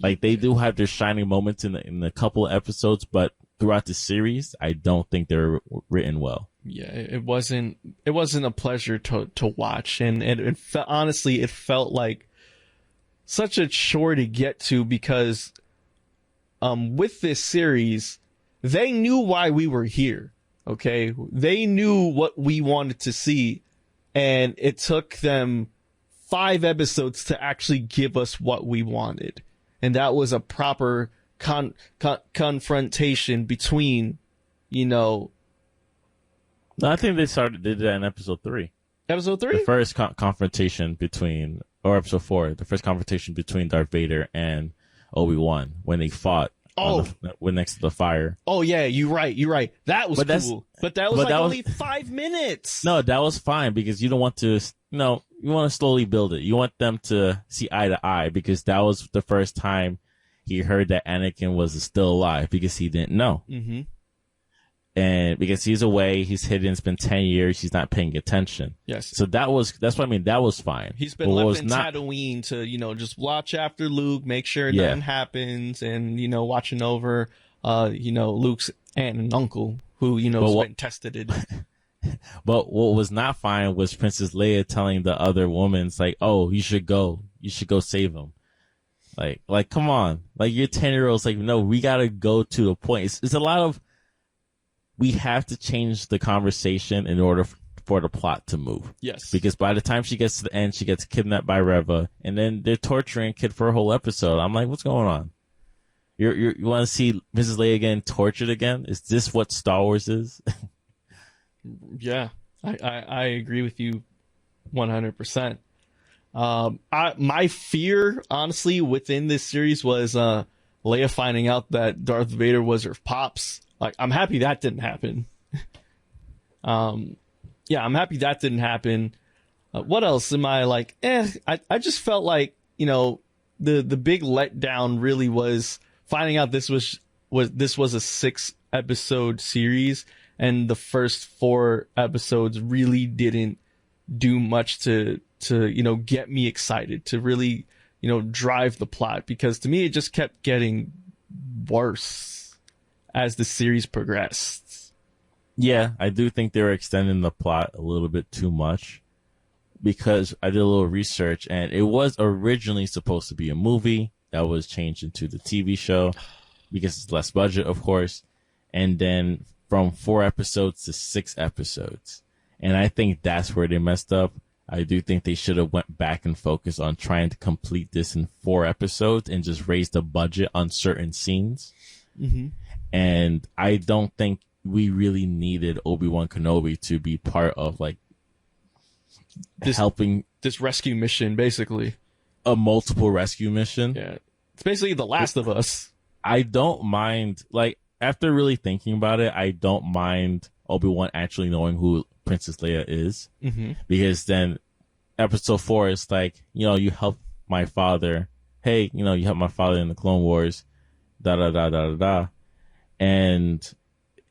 Like, they do have their shining moments in a couple of episodes, but throughout the series, I don't think they're written well. Yeah, it wasn't a pleasure to watch, and honestly, it felt like such a chore to get to, because with this series, they knew why we were here. Okay, they knew what we wanted to see, and it took them 5 episodes to actually give us what we wanted. And that was a proper confrontation between, No, I think did that in episode 3. Episode 3? The first confrontation between, or episode 4, the first confrontation between Darth Vader and Obi-Wan when they fought. Next to the fire. Oh yeah, you're right. That was cool. But that was only 5 minutes. No, that was fine, because you don't want to, you want to slowly build it. You want them to see eye to eye, because that was the first time he heard that Anakin was still alive, because he didn't know. Mm-hmm. And because he's away, he's hidden, it's been 10 years, he's not paying attention. Yes. So that's what I mean, that was fine. He's been left in Tatooine to, just watch after Luke, make sure nothing happens, and, watching over, Luke's aunt and uncle, who, been tested it. But what was not fine was Princess Leia telling the other woman, it's like, oh, you should go save him. Like, come on. Like, you're 10-year-olds, like, no, we gotta go to the point. It's a lot of, we have to change the conversation in order for the plot to move. Yes. Because by the time she gets to the end, she gets kidnapped by Reva, and then they're torturing Kid for a whole episode. I'm like, what's going on? You want to see Mrs. Leia getting tortured again? Is this what Star Wars is? Yeah, I agree with you 100%. My fear, honestly, within this series was Leia finding out that Darth Vader was her pops. Like, I'm happy that didn't happen. Yeah, I'm happy that didn't happen. What else am I like? I just felt like, the big letdown really was finding out this was a 6-episode series, and the first 4 episodes really didn't do much to get me excited, to really, drive the plot, because to me it just kept getting worse as the series progressed. Yeah, I do think they were extending the plot a little bit too much, because I did a little research, and it was originally supposed to be a movie that was changed into the TV show because it's less budget, of course, and then from 4 episodes to 6 episodes. And I think that's where they messed up. I do think they should have went back and focused on trying to complete this in 4 episodes and just raise the budget on certain scenes. Mm-hmm. And I don't think we really needed Obi-Wan Kenobi to be part of, like, helping this rescue mission, basically. A multiple rescue mission. Yeah. It's basically The Last of Us. I don't mind, like, after really thinking about it, I don't mind Obi-Wan actually knowing who Princess Leia is. Mm-hmm. Because then episode 4 is like, you helped my father. Hey, you helped my father in the Clone Wars. Da da da da da da. And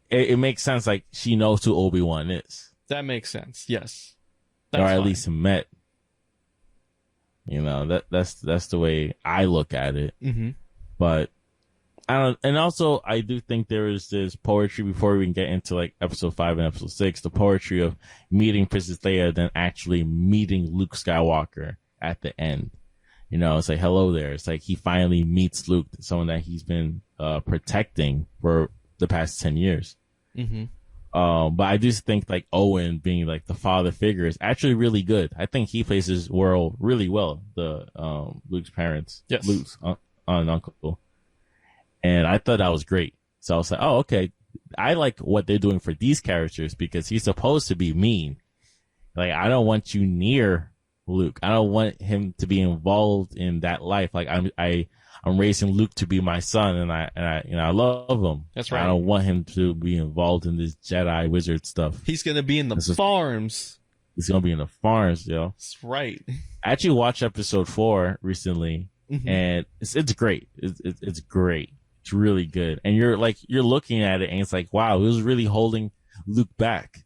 it makes sense, like, she knows who Obi-Wan is. That makes sense, yes. Or at least met. That's the way I look at it. Mm-hmm. But I don't, and also I do think there is this poetry before we can get into, like, episode 5 and episode 6, the poetry of meeting Princess Leia, then actually meeting Luke Skywalker at the end. It's like, hello there. It's like he finally meets Luke, someone that he's been protecting for the past 10 years. Mm-hmm. But I just think, like, Owen being, like, the father figure is actually really good. I think he plays his role really well. The Luke's parents, yes, Luke's aunt and uncle, and I thought that was great. So I was like, oh, okay, I like what they're doing for these characters because he's supposed to be mean. Like, I don't want you near Luke. I don't want him to be involved in that life. Like, I'm raising Luke to be my son, and I love him. That's right. I don't want him to be involved in this Jedi wizard stuff. He's gonna be in the farms. He's gonna be in the farms, yo. That's right. I actually watched episode 4 recently, and it's great. It's great. It's really good. And you're looking at it, and it's like, wow, he was really holding Luke back.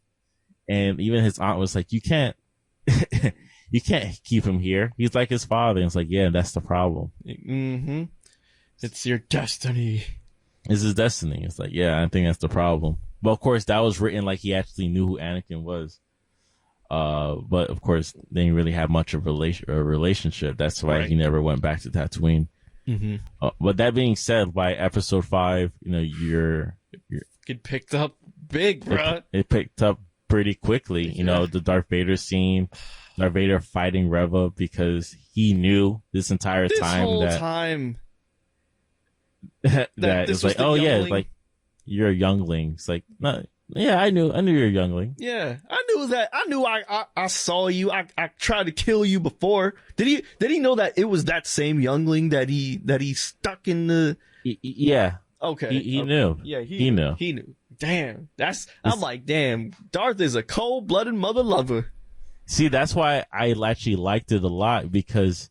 And even his aunt was like, you can't keep him here. He's like his father. And it's like, yeah, that's the problem. Mm-hmm. It's your destiny. It's his destiny. It's like, yeah, I think that's the problem. But of course, that was written like he actually knew who Anakin was. But of course, they didn't really have much of a relationship. That's why he never went back to Tatooine. But that being said, by episode 5, you're get picked up big, bro. It picked up pretty quickly. The Darth Vader scene, Darth Vader fighting Reva because he knew this entire time that it's like, oh yeah, it's like you're a youngling. It's like, no, yeah, I knew you're a youngling. Yeah, I knew that. I knew I saw you. I tried to kill you before. Did he know that it was that same youngling that he stuck in the? Yeah. Okay. He knew. Yeah, he knew. He knew. Damn, I'm like, damn, Darth is a cold-blooded mother lover. See, that's why I actually liked it a lot, because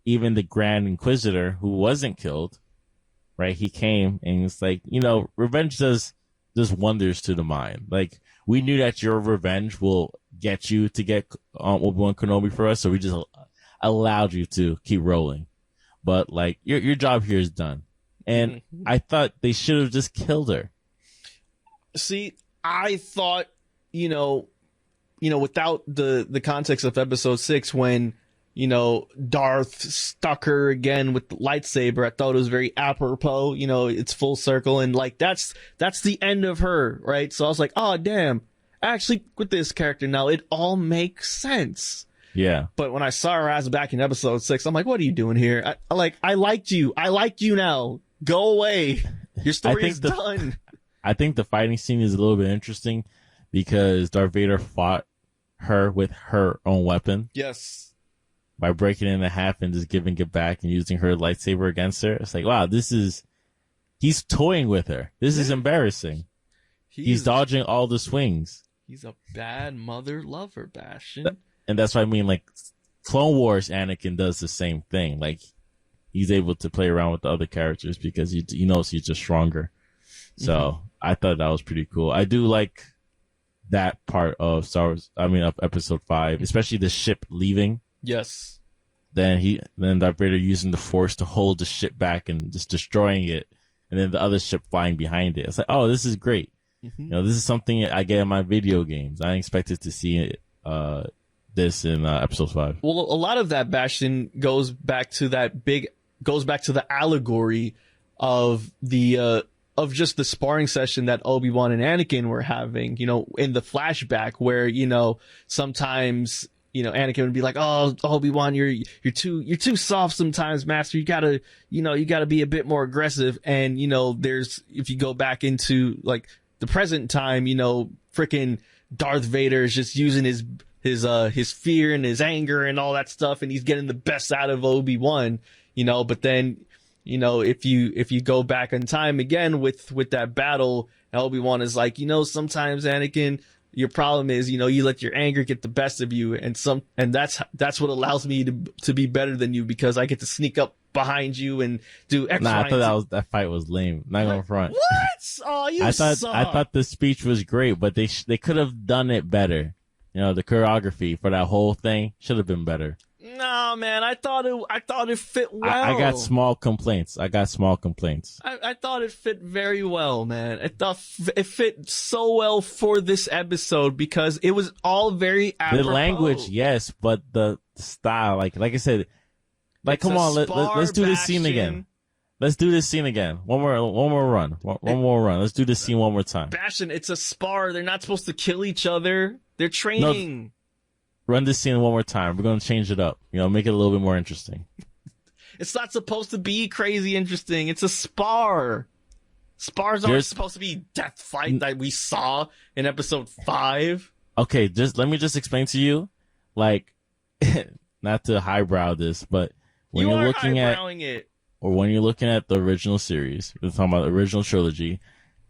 even the Grand Inquisitor, who wasn't killed, right? He came and it's like, revenge does wonders to the mind. Like, we knew that your revenge will get you to get Obi-Wan Kenobi for us, so we just allowed you to keep rolling. But like, your job here is done, and I thought they should have just killed her. See, I thought, without the context of episode 6, when, Darth stuck her again with the lightsaber, I thought it was very apropos, it's full circle, and like, that's the end of her, right? So I was like, oh, damn, actually, with this character now, it all makes sense. Yeah. But when I saw her ass back in episode 6, I'm like, what are you doing here? I liked you. I like you now. Go away. Your story is done. I think the fighting scene is a little bit interesting because Darth Vader fought her with her own weapon. Yes. By breaking it in half and just giving it back and using her lightsaber against her. It's like, wow, he's toying with her. This is embarrassing. He's dodging all the swings. He's a bad mother lover, Bastion. And that's what I mean, like, Clone Wars Anakin does the same thing. Like, he's able to play around with the other characters because he knows he's just stronger. So I thought that was pretty cool. I do like that part of of episode 5, especially the ship leaving. Yes. Then Darth Vader using the Force to hold the ship back and just destroying it, and then the other ship flying behind it. It's like, oh, this is great. This is something I get in my video games. I expected to see this in episode 5. Well, a lot of that, Bastion, goes back to the allegory of just the sparring session that Obi-Wan and Anakin were having, in the flashback where, sometimes, Anakin would be like, oh, Obi-Wan, you're too soft sometimes, Master. You gotta be a bit more aggressive. And, if you go back into like the present time, frickin' Darth Vader is just using his fear and his anger and all that stuff. And he's getting the best out of Obi-Wan, but then, if you go back in time again with that battle, Obi-Wan is like, sometimes, Anakin, your problem is, you let your anger get the best of you, and that's what allows me to be better than you, because I get to sneak up behind you and do X, I thought that fight was lame. Not going front. What? Oh, I thought the speech was great, but they could have done it better. The choreography for that whole thing should have been better. No, man, I thought it fit well. I got small complaints. I thought it fit very well, man. I thought it fit so well for this episode because it was all very apropos. The language, yes, but the style, like I said, like, come on, let's do this scene again. Let's do this scene again. One more run. One more run. Let's do this scene one more time. Bastion, it's a spar. They're not supposed to kill each other. They're training. No, run this scene one more time. We're going to change it up. Make it a little bit more interesting. It's not supposed to be crazy interesting. It's a spar. Spars aren't supposed to be death fight that we saw in episode 5. Okay, let me explain to you, like, not to highbrow this, but when you're looking at it. Or when you're looking at the original series, we're talking about the original trilogy,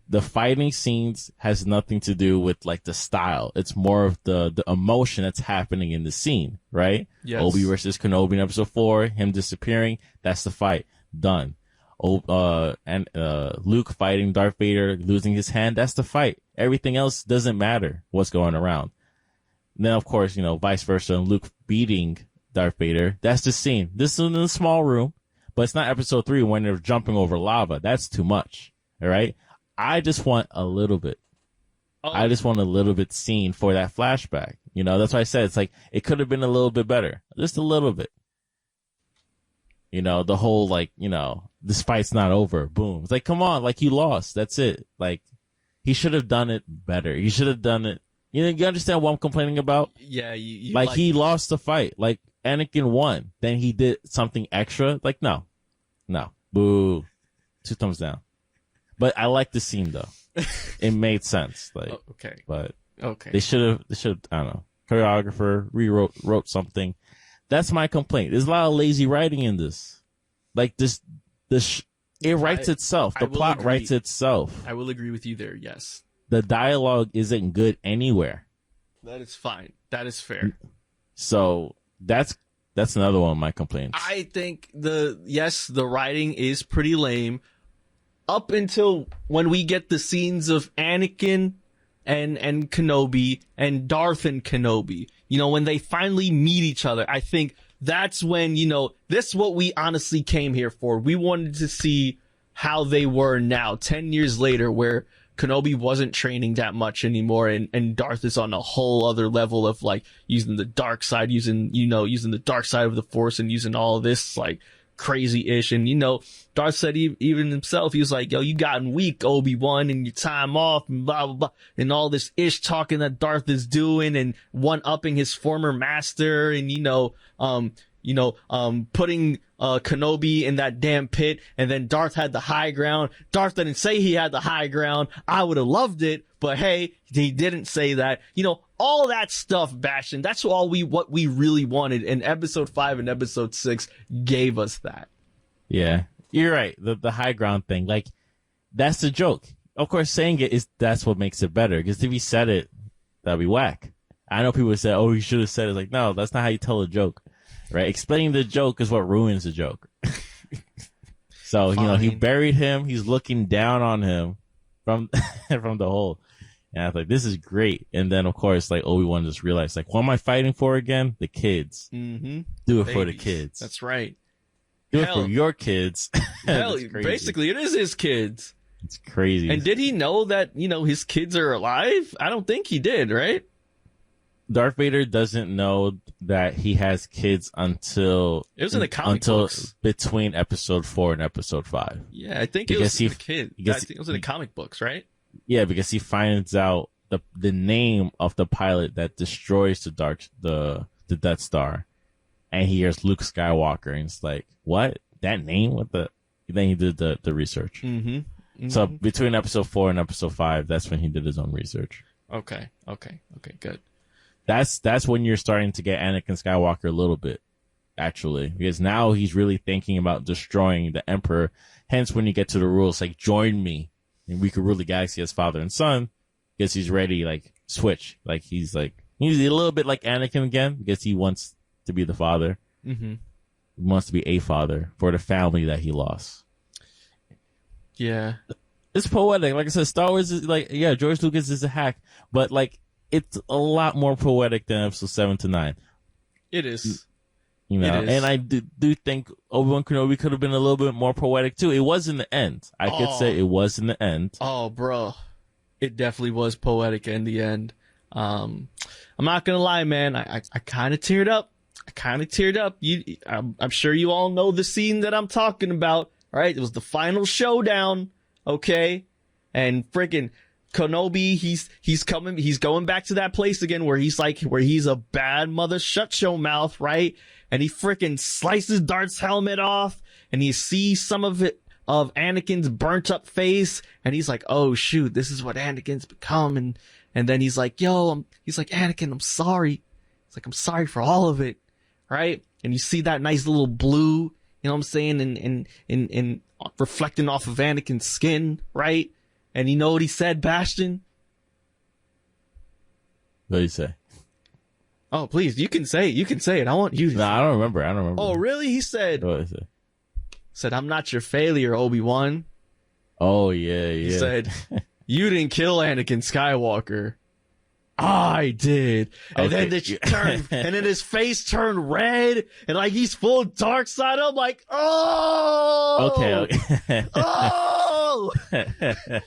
the fighting scenes has nothing to do with like the style. It's more of the emotion that's happening in the scene, right? Yes. Obi versus Kenobi in episode 4, him disappearing, that's the fight. Done. And Luke fighting Darth Vader, losing his hand, that's the fight. Everything else doesn't matter what's going around. And then, of course, vice versa, Luke beating Darth Vader, that's the scene. This is in a small room, but it's not episode 3 when they're jumping over lava. That's too much, all right? I just want a little bit. I just want a little bit scene for that flashback. That's why I said it's like it could have been a little bit better. Just a little bit. The whole this fight's not over. Boom. It's like, come on, like you lost. That's it. Like he should have done it better. He should have done it. You understand what I'm complaining about? Yeah, he lost the fight. Like Anakin won. Then he did something extra. Like no. Boo. 2 thumbs down. But I like the scene though. It made sense. Like, okay. But okay. They should have, I don't know. Choreographer wrote something. That's my complaint. There's a lot of lazy writing in this. Like it writes itself. The plot writes itself. I will agree with you there. Yes. The dialogue isn't good anywhere. That is fine. That is fair. So that's another one of my complaints. I think the writing is pretty lame. Up until when we get the scenes of Anakin and Kenobi and Darth and Kenobi, when they finally meet each other, I think that's when, this is what we honestly came here for. We wanted to see how they were now, 10 years later, where Kenobi wasn't training that much anymore and Darth is on a whole other level of like using the dark side, using the dark side of the Force and using all of this like crazy-ish. And Darth said even himself, he was like, yo, you gotten weak, Obi-Wan, and your time off and blah blah blah, and all this ish talking that Darth is doing and one-upping his former master and putting Kenobi in that damn pit, and then Darth had the high ground. Darth didn't say he had the high ground. I would have loved it, but hey, he didn't say that. All that stuff, Bastion. That's what we really wanted, and episode 5 and episode 6 gave us that. Yeah, you're right. The high ground thing, like, that's the joke. Of course, saying that's what makes it better, because if he said it, that'd be whack. I know people say, oh, he should have said it. It's like, no, that's not how you tell a joke. Right, explaining the joke is what ruins the joke. So he buried him. He's looking down on him from from the hole, and I was like, "This is great." And then, of course, like Obi-Wan just realized, like, what am I fighting for again? The kids. Mm-hmm. Do it for the kids. That's right. Do it for your kids. Hell, basically, it is his kids. It's crazy. And did he know that his kids are alive? I don't think he did. Right? Darth Vader doesn't know that he has kids until it was in the comic books. Between episode 4 and episode 5. Yeah, I think it was in the kid. I think it was in the comic books, right? Yeah, because he finds out the name of the pilot that destroys the Death Star, and he hears Luke Skywalker, and it's like, what? That name? What the? Then he did the research. Mm-hmm. Mm-hmm. So between episode 4 and episode 5, that's when he did his own research. Okay, good. That's when you're starting to get Anakin Skywalker a little bit, actually, because now he's really thinking about destroying the Emperor. Hence, when you get to the rules, like, join me, and we could rule the galaxy as father and son, because he's ready, like, switch. Like, he's a little bit like Anakin again, because he wants to be the father. Mm-hmm. He wants to be a father for the family that he lost. Yeah. It's poetic. Like I said, Star Wars is like, yeah, George Lucas is a hack, but, like, it's a lot more poetic than episode 7 to 9. It is. And I do think Obi-Wan Kenobi could have been a little bit more poetic too. It was in the end. I could say it was in the end. Oh, bro. It definitely was poetic in the end. I'm not going to lie, man. I kind of teared up. I'm sure you all know the scene that I'm talking about, right? It was the final showdown, okay? And freaking Kenobi, he's going back to that place again where he's a bad mother shut your mouth, right? And he freaking slices Darth's helmet off, and you see some of it, of Anakin's burnt up face, and he's like, oh shoot, this is what Anakin's become, and then he's like, he's like, Anakin, I'm sorry. It's like, I'm sorry for all of it, right? And you see that nice little blue, you know what I'm saying, and reflecting off of Anakin's skin, right? And you know what he said, Bastion? What did he say? Oh, please, you can say it. I want you to. No, I don't remember. Oh, really? He said, What did he say? I'm not your failure, Obi-Wan. Oh, yeah. He said, you didn't kill Anakin Skywalker. I did. And Okay. then and then his face turned red, and like he's full dark side. I'm like, oh! Okay. Oh! and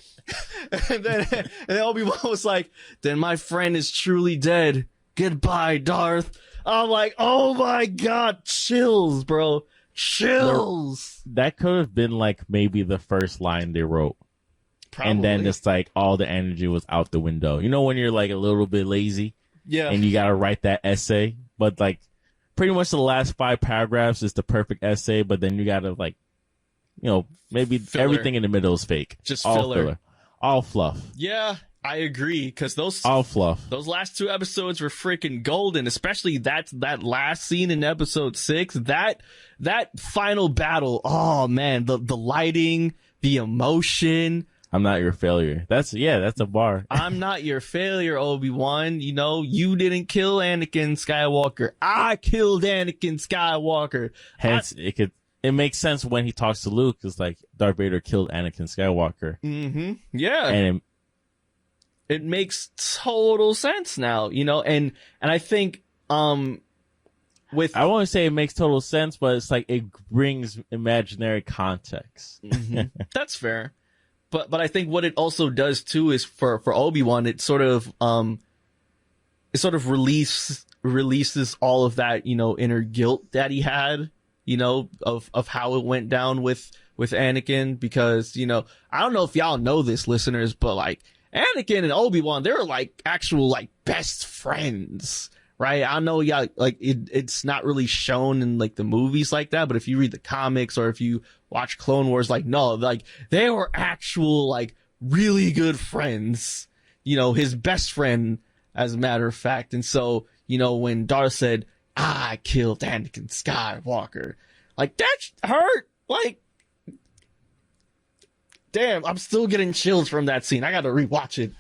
then Obi-Wan was like, then my friend is truly dead. Goodbye, Darth. I'm like, oh my god, chills, bro. Chills. That could have been like maybe the first line they wrote. Probably. And then it's like all the energy was out the window. You know when you're like a little bit lazy? Yeah. And you gotta write that essay, but like pretty much the last 5 paragraphs is the perfect essay, but then you gotta like, you know, maybe Filler. everything in the middle is fake. Just all filler. All fluff. Yeah, I agree, because All fluff. those last 2 episodes were freaking golden, especially that last scene in episode 6. That final battle, oh man, the lighting, the emotion. I'm not your failure. That's a bar. I'm not your failure, Obi-Wan. You know, you didn't kill Anakin Skywalker. I killed Anakin Skywalker. Hence, it makes sense when he talks to Luke. It's like Darth Vader killed Anakin Skywalker. Mm-hmm. Yeah. And it makes total sense now, you know, and I think, I won't say it makes total sense, but it's like it brings imaginary context. Mm-hmm. That's fair. But I think what it also does too is for Obi-Wan, it sort of releases all of that, you know, inner guilt that he had, you know, of how it went down with Anakin, because, you know, I don't know if y'all know this, listeners, but like Anakin and Obi-Wan, they're like actual like best friends. Right. I know y'all like it's not really shown in like the movies like that, but if you read the comics or if you watch Clone Wars, like no, like they were actual like really good friends, you know, his best friend as a matter of fact. And so, you know, when Darth said, I killed Anakin Skywalker, like that hurt. Like, damn, I'm still getting chills from that scene. I got to rewatch it.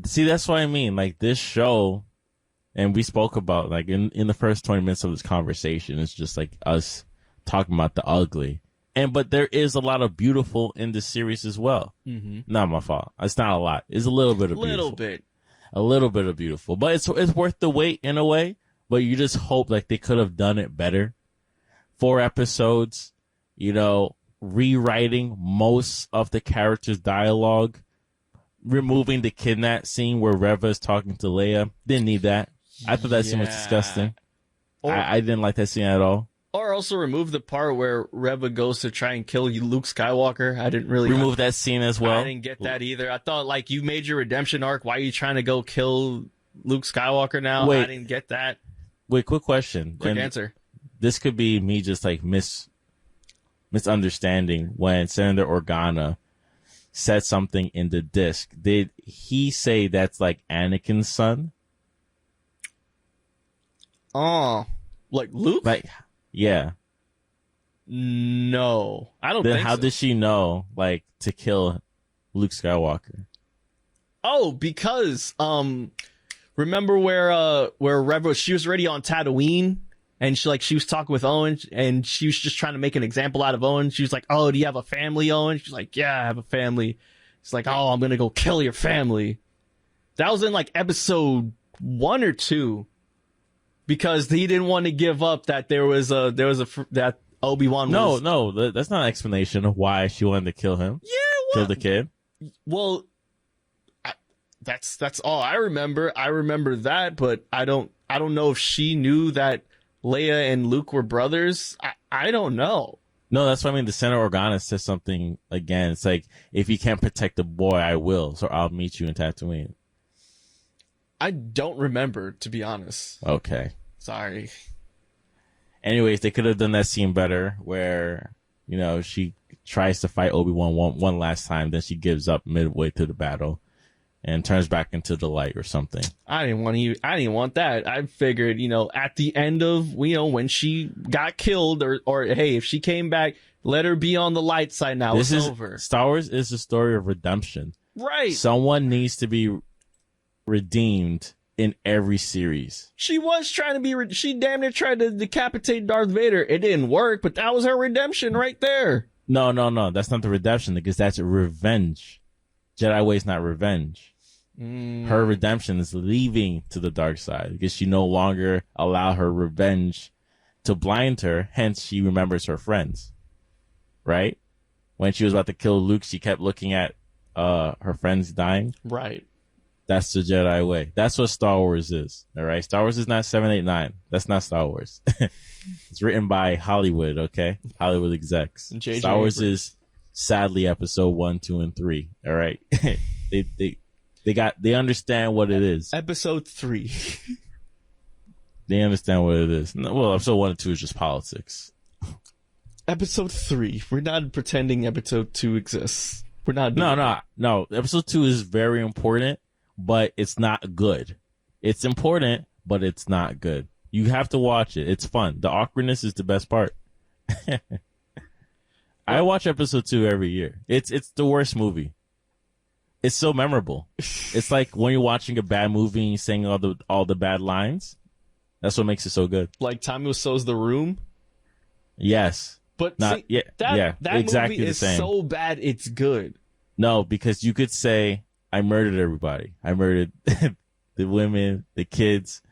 See, that's what I mean. Like this show, and we spoke about like in the first 20 minutes of this conversation, it's just like us talking about the ugly. But there is a lot of beautiful in this series as well. Mm-hmm. Not my fault. It's not a lot. It's a little bit of beautiful. A little bit of beautiful, but it's worth the wait in a way. But you just hope like they could have done it better. 4 episodes, you know, rewriting most of the characters' dialogue. Removing the kidnap scene where Reva is talking to Leia. Didn't need that. I thought that scene was disgusting. I didn't like that scene at all. Or also remove the part where Reva goes to try and kill Luke Skywalker. I didn't really remove that scene as well. I didn't get that either. I thought like you made your redemption arc. Why are you trying to go kill Luke Skywalker now? Wait, I didn't get that. Wait, quick question. Quick answer. This could be me just like misunderstanding when Senator Organa said something in the disc. Did he say that's like Anakin's son? Oh, like Luke? Like, yeah. No, I don't then think so. How did she know, like, to kill Luke Skywalker? Oh, because, remember where Reva, she was already on Tatooine? And she was talking with Owen, and she was just trying to make an example out of Owen. She was like, oh, do you have a family, Owen? She's like, yeah, I have a family. It's like, oh, I'm going to go kill your family. That was in like episode 1 or 2, because he didn't want to give up that that Obi-Wan was. No, that's not an explanation of why she wanted to kill him. Yeah, well, kill the kid. Well, that's all I remember. I remember that, but I don't know if she knew that Leia and Luke were brothers. I don't know. No, that's what I mean. The Senator Organa says something again. It's like, if you can't protect the boy, I will. So I'll meet you in Tatooine. I don't remember, to be honest. Okay. Sorry. Anyways, they could have done that scene better where She tries to fight Obi-Wan one last time, then she gives up midway through the battle and turns back into the light or something. I didn't want that. I figured, at the end of, when she got killed or hey, if she came back, let her be on the light side now. It's over. Star Wars is a story of redemption. Right. Someone needs to be redeemed in every series. She was trying to she damn near tried to decapitate Darth Vader. It didn't work, but that was her redemption right there. No. That's not the redemption, because that's revenge. Jedi way is not revenge. Her redemption is leaving to the dark side because she no longer allowed her revenge to blind her. Hence, she remembers her friends. Right? When she was about to kill Luke, she kept looking at her friends dying. Right. That's the Jedi way. That's what Star Wars is. All right? Star Wars is not 7, 8, 9. That's not Star Wars. It's written by Hollywood, okay? Hollywood execs. Star Wars is sadly episode 1, 2, and 3. All right? They understand what it is. Episode 3. They understand what it is. Well, episode 1 and 2 is just politics. Episode 3. We're not pretending episode 2 exists. We're not doing No. Episode 2 is very important, but it's not good. It's important, but it's not good. You have to watch it. It's fun. The awkwardness is the best part. I watch episode 2 every year. It's the worst movie. It's so memorable. It's like when you're watching a bad movie and you're saying all the bad lines. That's what makes it so good. Like Tommy Wiseau's The Room? Yes. But that exactly movie the is same. so bad it's good. No, because you could say, I murdered everybody. I murdered the women, the kids.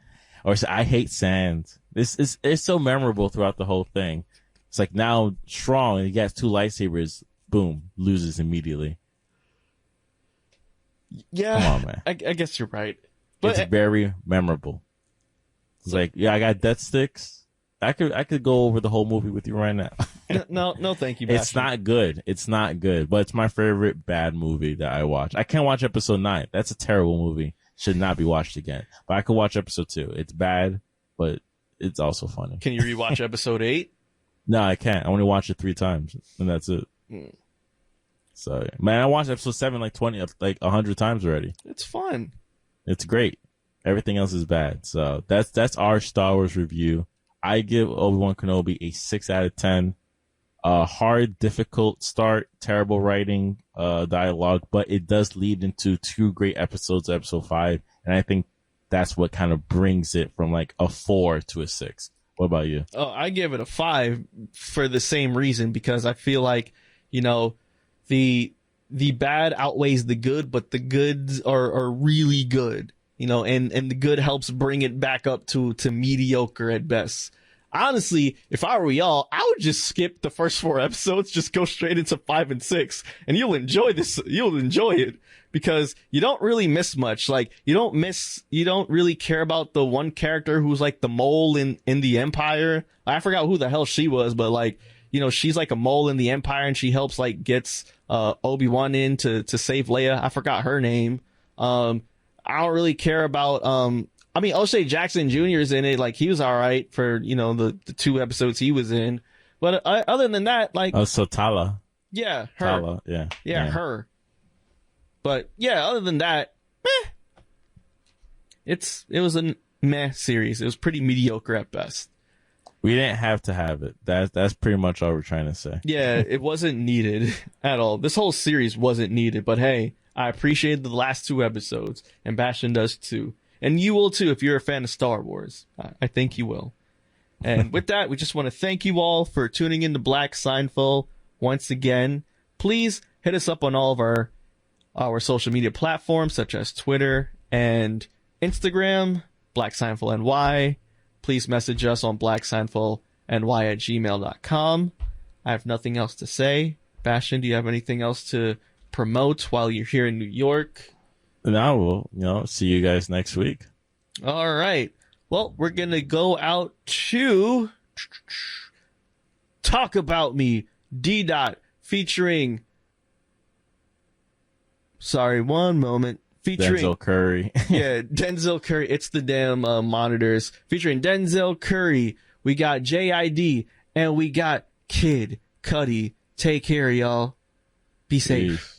Or say, I hate sand. It's so memorable throughout the whole thing. It's like now strong and he gets 2 lightsabers. Boom. Loses immediately. Yeah, come on, man. I guess you're right. But it's very memorable. It's like, I got death sticks. I could go over the whole movie with you right now. no, thank you. Bash. It's not good. It's not good, but it's my favorite bad movie that I watch. I can't watch episode 9. That's a terrible movie. Should not be watched again. But I could watch episode 2. It's bad, but it's also funny. Can you rewatch episode 8? No, I can't. I only watched it 3 times, and that's it. So, man, I watched episode 7 like 100 times already. It's fun. It's great. Everything else is bad. So that's our Star Wars review. I give Obi-Wan Kenobi a 6 out of 10. Hard, difficult start, terrible writing, dialogue, but it does lead into 2 great episodes, episode 5, and I think that's what kind of brings it from like a 4 to a 6. What about you? Oh, I give it a 5 for the same reason, because I feel like, the bad outweighs the good, but the goods are really good, and the good helps bring it back up to mediocre at best. Honestly, if I were y'all, I would just skip the first 4 episodes, just go straight into 5 and 6, and you'll enjoy this. You'll enjoy it because you don't really miss much. Like, you don't really care about the one character who's like the mole in the Empire. I forgot who the hell she was, but like, she's like a mole in the Empire, and she helps gets Obi-Wan in to save Leia. I forgot her name. I don't really care about O'Shea Jackson Jr. is in it. Like, he was all right for the 2 episodes he was in, but other than that, so Tala. Yeah, her. Tala, yeah, her. But yeah, other than that, it was a meh series. It was pretty mediocre at best. We didn't have to have it. That's pretty much all we're trying to say. Yeah, it wasn't needed at all. This whole series wasn't needed, but hey, I appreciate the last 2 episodes, and Bastion does too. And you will too if you're a fan of Star Wars. I think you will. And with that, we just want to thank you all for tuning in to Black Seinfeld once again. Please hit us up on all of our social media platforms, such as Twitter and Instagram, Black Seinfeld NY. Please message us on blackseinfeldny@gmail.com. I have nothing else to say. Bastion, do you have anything else to promote while you're here in New York? No, we'll, see you guys next week. All right. Well, we're going to go out to Talk About Me, D. featuring... Sorry, one moment. Featuring Denzel Curry. Yeah, Denzel Curry. It's the damn monitors. Featuring Denzel Curry. We got JID and we got Kid Cuddy. Take care, y'all. Be safe. Peace.